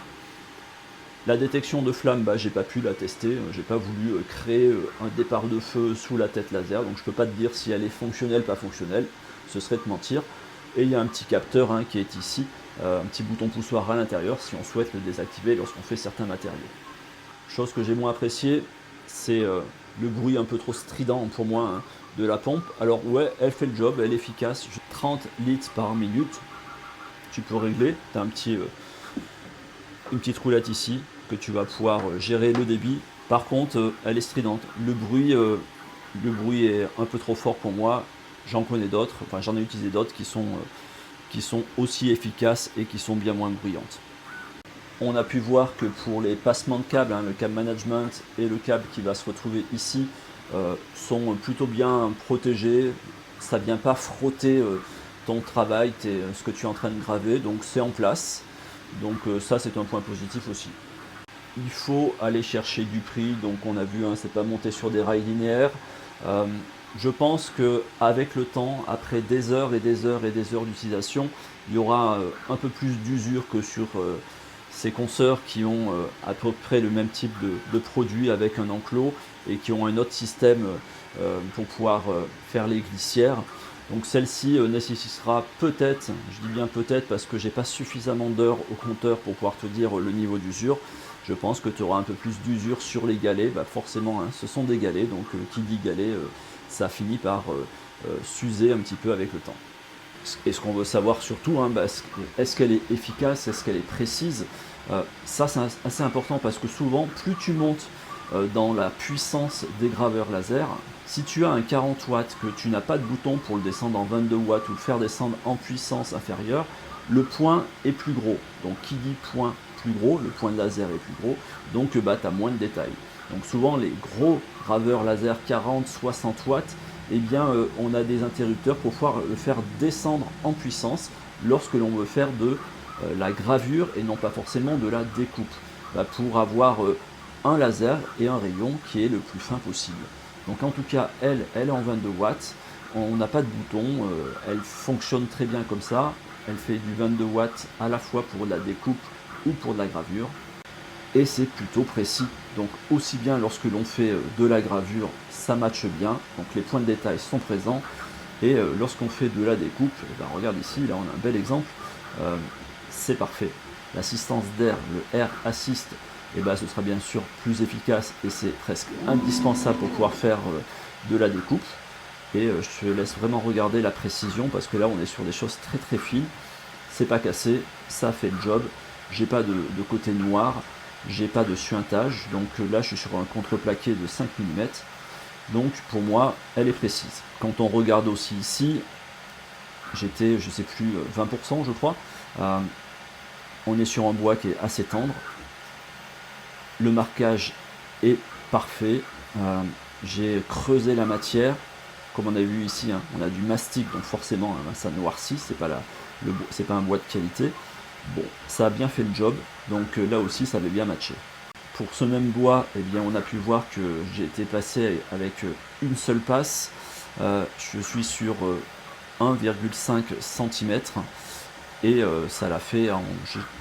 La détection de flamme, j'ai pas pu la tester, j'ai pas voulu créer un départ de feu sous la tête laser, donc je peux pas te dire si elle est fonctionnelle, pas fonctionnelle, ce serait te mentir. Et il y a un petit capteur qui est ici, un petit bouton poussoir à l'intérieur si on souhaite le désactiver lorsqu'on fait certains matériaux. Chose que j'ai moins appréciée, c'est le bruit un peu trop strident pour moi, hein, de la pompe. Alors ouais, elle fait le job, elle est efficace, 30 litres par minute, tu peux régler, tu as une petite roulette ici, que tu vas pouvoir gérer le débit. Par contre, elle est stridente. Le bruit est un peu trop fort pour moi. J'en connais d'autres, enfin j'en ai utilisé d'autres qui sont aussi efficaces et qui sont bien moins bruyantes. On a pu voir que pour les passements de câbles, hein, le câble management et le câble qui va se retrouver ici sont plutôt bien protégés. Ça ne vient pas frotter ton travail, ce que tu es en train de graver, donc c'est en place. Donc ça, c'est un point positif aussi. Il faut aller chercher du prix, donc on a vu, hein, c'est pas monté sur des rails linéaires. Je pense qu'avec le temps, après des heures et des heures et des heures d'utilisation, il y aura un peu plus d'usure que sur ces consoeurs qui ont à peu près le même type de produit avec un enclos et qui ont un autre système pour pouvoir faire les glissières. Donc celle-ci nécessitera peut-être, je dis bien peut-être parce que j'ai pas suffisamment d'heures au compteur pour pouvoir te dire le niveau d'usure. Je pense que tu auras un peu plus d'usure sur les galets, forcément, hein, ce sont des galets, donc qui dit galet, ça finit par s'user un petit peu avec le temps. Et ce qu'on veut savoir surtout, hein, est-ce qu'elle est efficace, est-ce qu'elle est précise. Ça c'est assez important parce que souvent, plus tu montes dans la puissance des graveurs laser, si tu as un 40 watts, que tu n'as pas de bouton pour le descendre en 22 watts ou le faire descendre en puissance inférieure, le point est plus gros. Donc qui dit point plus gros, le point de laser est plus gros, donc tu as moins de détails. Donc souvent les gros graveurs laser 40-60 watts, eh bien on a des interrupteurs pour pouvoir le faire descendre en puissance lorsque l'on veut faire de la gravure et non pas forcément de la découpe, pour avoir un laser et un rayon qui est le plus fin possible. Donc en tout cas elle est en 22 watts, on n'a pas de bouton, elle fonctionne très bien comme ça, elle fait du 22 watts à la fois pour de la découpe ou pour de la gravure, et c'est plutôt précis. Donc aussi bien lorsque l'on fait de la gravure, ça matche bien, donc les points de détail sont présents, et lorsqu'on fait de la découpe, ben regarde ici, là on a un bel exemple, c'est parfait. L'assistance d'air, le Air Assist, et ben ce sera bien sûr plus efficace et c'est presque indispensable pour pouvoir faire de la découpe. Et je te laisse vraiment regarder la précision parce que là on est sur des choses très très fines. C'est pas cassé, ça fait le job. J'ai pas de côté noir, j'ai pas de suintage. Donc là je suis sur un contreplaqué de 5 mm. Donc pour moi elle est précise. Quand on regarde aussi ici, j'étais je sais plus 20% je crois. On est sur un bois qui est assez tendre. Le marquage est parfait. J'ai creusé la matière. Comme on a vu ici, hein, on a du mastic, donc forcément hein, ça noircit, c'est pas, pas un bois de qualité. Bon, ça a bien fait le job, donc là aussi ça avait bien matché. Pour ce même bois, eh bien, on a pu voir que j'ai été passé avec une seule passe. Je suis sur 1,5 cm et ça l'a fait en.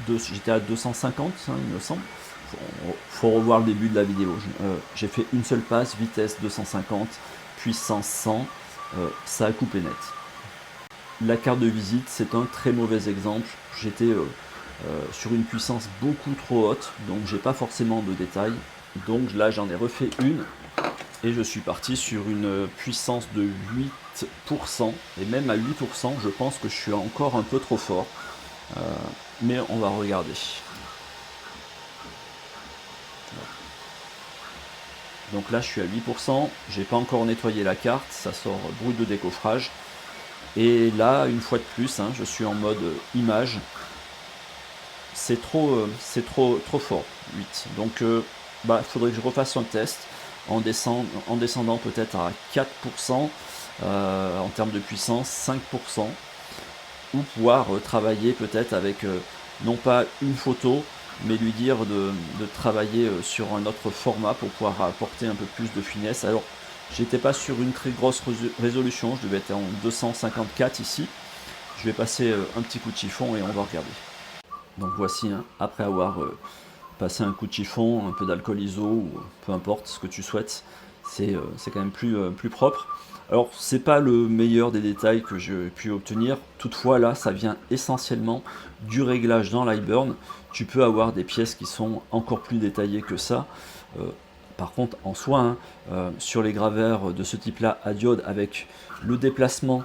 J'étais à 250, hein, il me semble. Faut revoir le début de la vidéo. J'ai fait une seule passe, vitesse 250, puissance 100, ça a coupé net. La carte de visite, c'est un très mauvais exemple. J'étais sur une puissance beaucoup trop haute, donc j'ai pas forcément de détails. Donc là, j'en ai refait une et je suis parti sur une puissance de 8%. Et même à 8%, je pense que je suis encore un peu trop fort. Mais on va regarder. Donc là je suis à 8%, j'ai pas encore nettoyé la carte, ça sort brut de décoffrage. Et là, une fois de plus, hein, je suis en mode image. C'est trop fort, 8. Donc il faudrait que je refasse un test en descendant peut-être à 4% en termes de puissance, 5%, ou pouvoir travailler peut-être avec non pas une photo, mais lui dire de travailler sur un autre format pour pouvoir apporter un peu plus de finesse. Alors, j'étais pas sur une très grosse résolution, je devais être en 254 ici. Je vais passer un petit coup de chiffon et on va regarder. Donc voici, hein, après avoir passé un coup de chiffon, un peu d'alcool iso, ou peu importe ce que tu souhaites, c'est quand même plus propre. Alors, c'est pas le meilleur des détails que j'ai pu obtenir. Toutefois, là, ça vient essentiellement du réglage dans l'iBurn. Tu peux avoir des pièces qui sont encore plus détaillées que ça. Par contre, en soi, hein, sur les graveurs de ce type-là à diode, avec le déplacement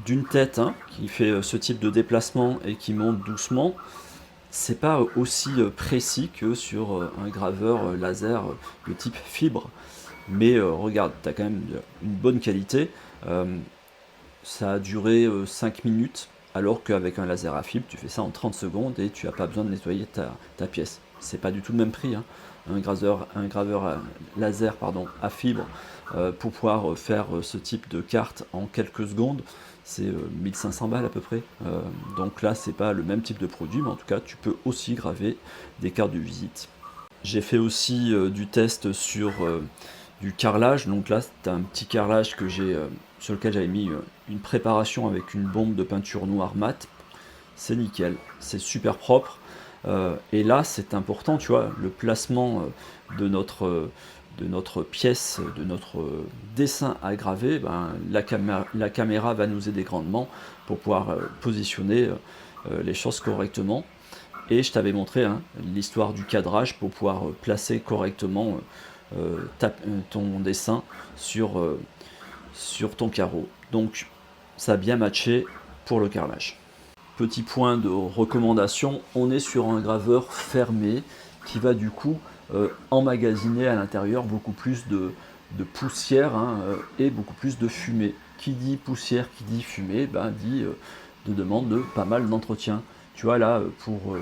d'une tête hein, qui fait ce type de déplacement et qui monte doucement, c'est pas aussi précis que sur un graveur laser de type fibre. Mais regarde, tu as quand même une bonne qualité. Ça a duré 5 minutes, alors qu'avec un laser à fibre, tu fais ça en 30 secondes et tu n'as pas besoin de nettoyer ta pièce. C'est pas du tout le même prix. Hein. Un graveur laser à fibre pour pouvoir faire ce type de carte en quelques secondes, c'est 1500 balles à peu près. Donc là, c'est pas le même type de produit, mais en tout cas, tu peux aussi graver des cartes de visite. J'ai fait aussi du test sur du carrelage. Donc là, c'est un petit carrelage que sur lequel j'avais mis une préparation avec une bombe de peinture noire mat. C'est nickel, c'est super propre. Et là, c'est important, tu vois, le placement de notre pièce, de notre dessin à graver, la caméra va nous aider grandement pour pouvoir positionner les choses correctement. Et je t'avais montré hein, l'histoire du cadrage pour pouvoir placer correctement ton dessin sur ton carreau. Donc ça a bien matché pour le carrelage. Petit point de recommandation, on est sur un graveur fermé qui va du coup emmagasiner à l'intérieur beaucoup plus de poussière hein, et beaucoup plus de fumée. Qui dit poussière, qui dit fumée, dit demande de pas mal d'entretien. Tu vois là, pour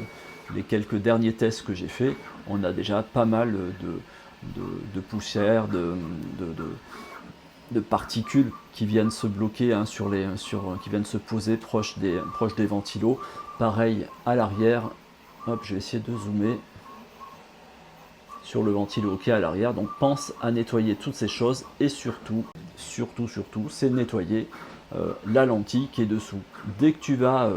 les quelques derniers tests que j'ai fait, on a déjà pas mal de poussière, de particules qui viennent se bloquer hein, qui viennent se poser proche des ventilos. Pareil à l'arrière. Hop, je vais essayer de zoomer sur le ventilo qui est à l'arrière. Donc pense à nettoyer toutes ces choses et surtout surtout, c'est de nettoyer la lentille qui est dessous. Dès que tu vas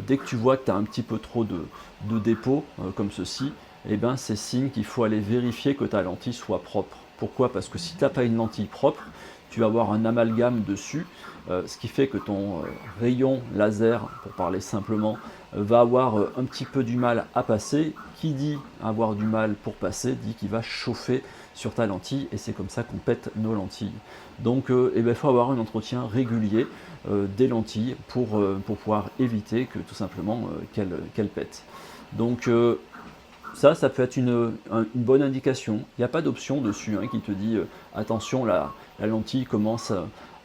dès que tu vois que tu as un petit peu trop de dépôt, comme ceci, eh ben, c'est signe qu'il faut aller vérifier que ta lentille soit propre. Pourquoi? Parce que si tu n'as pas une lentille propre, tu vas avoir un amalgame dessus, ce qui fait que ton rayon laser, pour parler simplement, va avoir un petit peu du mal à passer. Qui dit avoir du mal pour passer, dit qu'il va chauffer sur ta lentille, et c'est comme ça qu'on pète nos lentilles. Donc eh ben, il faut avoir un entretien régulier des lentilles pour pouvoir éviter que tout simplement qu'elles pètent. Donc ça peut être une bonne indication. Il n'y a pas d'option dessus qui te dit attention, la lentille commence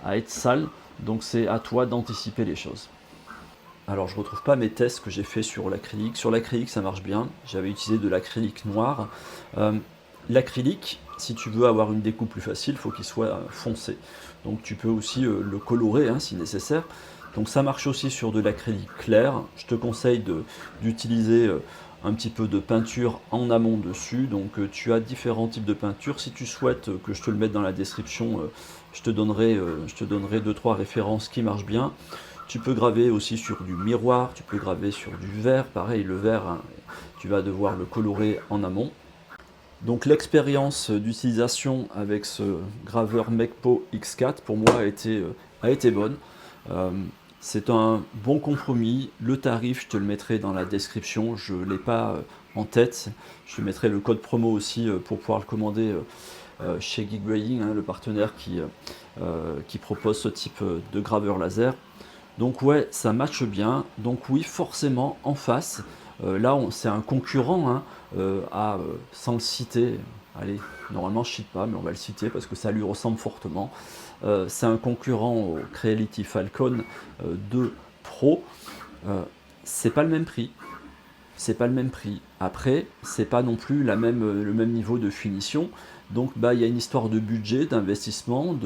à être sale, donc c'est à toi d'anticiper les choses. Alors je ne retrouve pas mes tests que j'ai fait sur l'acrylique. Sur l'acrylique ça marche bien, j'avais utilisé de l'acrylique noir. L'acrylique, si tu veux avoir une découpe plus facile, il faut qu'il soit foncé. Donc tu peux aussi le colorer si nécessaire. Donc ça marche aussi sur de l'acrylique clair. Je te conseille d'utiliser un petit peu de peinture en amont dessus. Donc tu as différents types de peinture. Si tu souhaites que je te le mette dans la description, je te donnerai 2-3 références qui marchent bien. Tu peux graver aussi sur du miroir, tu peux graver sur du verre. Pareil, le verre, tu vas devoir le colorer en amont. Donc l'expérience d'utilisation avec ce graveur Mekpo X4 pour moi a été bonne. C'est un bon compromis. Le tarif, je te le mettrai dans la description. Je ne l'ai pas en tête. Je te mettrai le code promo aussi pour pouvoir le commander chez Geekbraiding, le partenaire qui propose ce type de graveur laser. Donc ouais, ça matche bien. Donc oui, forcément, en face, là, c'est un concurrent sans le citer. Allez, normalement je ne cite pas, mais on va le citer parce que ça lui ressemble fortement. C'est un concurrent au Creality Falcon 2 Pro. C'est pas le même prix. C'est pas le même prix. Après, c'est pas non plus le même niveau de finition. Donc il y a une histoire de budget, d'investissement,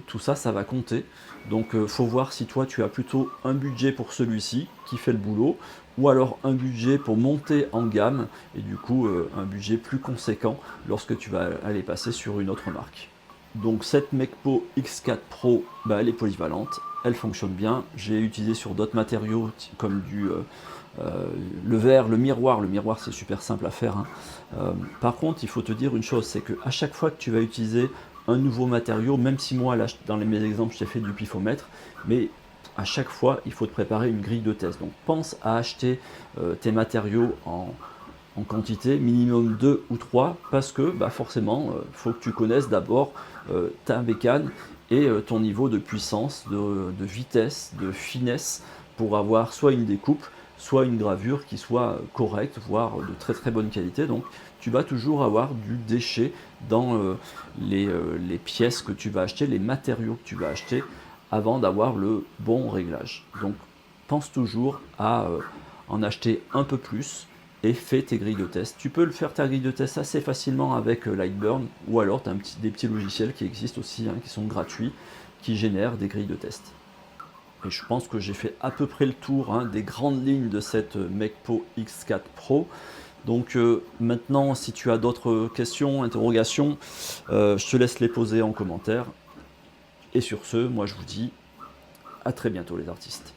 tout ça, ça va compter. Donc faut voir si toi tu as plutôt un budget pour celui-ci qui fait le boulot, ou alors un budget pour monter en gamme, et du coup un budget plus conséquent lorsque tu vas aller passer sur une autre marque. Donc cette Mekpo X4 Pro, elle est polyvalente, elle fonctionne bien. J'ai utilisé sur d'autres matériaux comme le verre, le miroir c'est super simple à faire. Par contre, il faut te dire une chose, c'est qu'à chaque fois que tu vas utiliser un nouveau matériau, même si moi là dans mes exemples je t'ai fait du pifomètre, mais à chaque fois il faut te préparer une grille de test. Donc pense à acheter tes matériaux en quantité, minimum 2 ou 3, parce que forcément il faut que tu connaisses d'abord ta bécane et ton niveau de puissance, de vitesse, de finesse, pour avoir soit une découpe, soit une gravure qui soit correcte, voire de très très bonne qualité. Donc tu vas toujours avoir du déchet dans les pièces que tu vas acheter, les matériaux que tu vas acheter, avant d'avoir le bon réglage. Donc pense toujours à en acheter un peu plus et fais tes grilles de test. Tu peux le faire ta grille de test assez facilement avec Lightburn, ou alors tu as des petits logiciels qui existent aussi, qui sont gratuits, qui génèrent des grilles de test. Et je pense que j'ai fait à peu près le tour des grandes lignes de cette Mekpo X4 Pro. Donc maintenant, si tu as d'autres questions, interrogations, je te laisse les poser en commentaire. Et sur ce, moi je vous dis à très bientôt les artistes.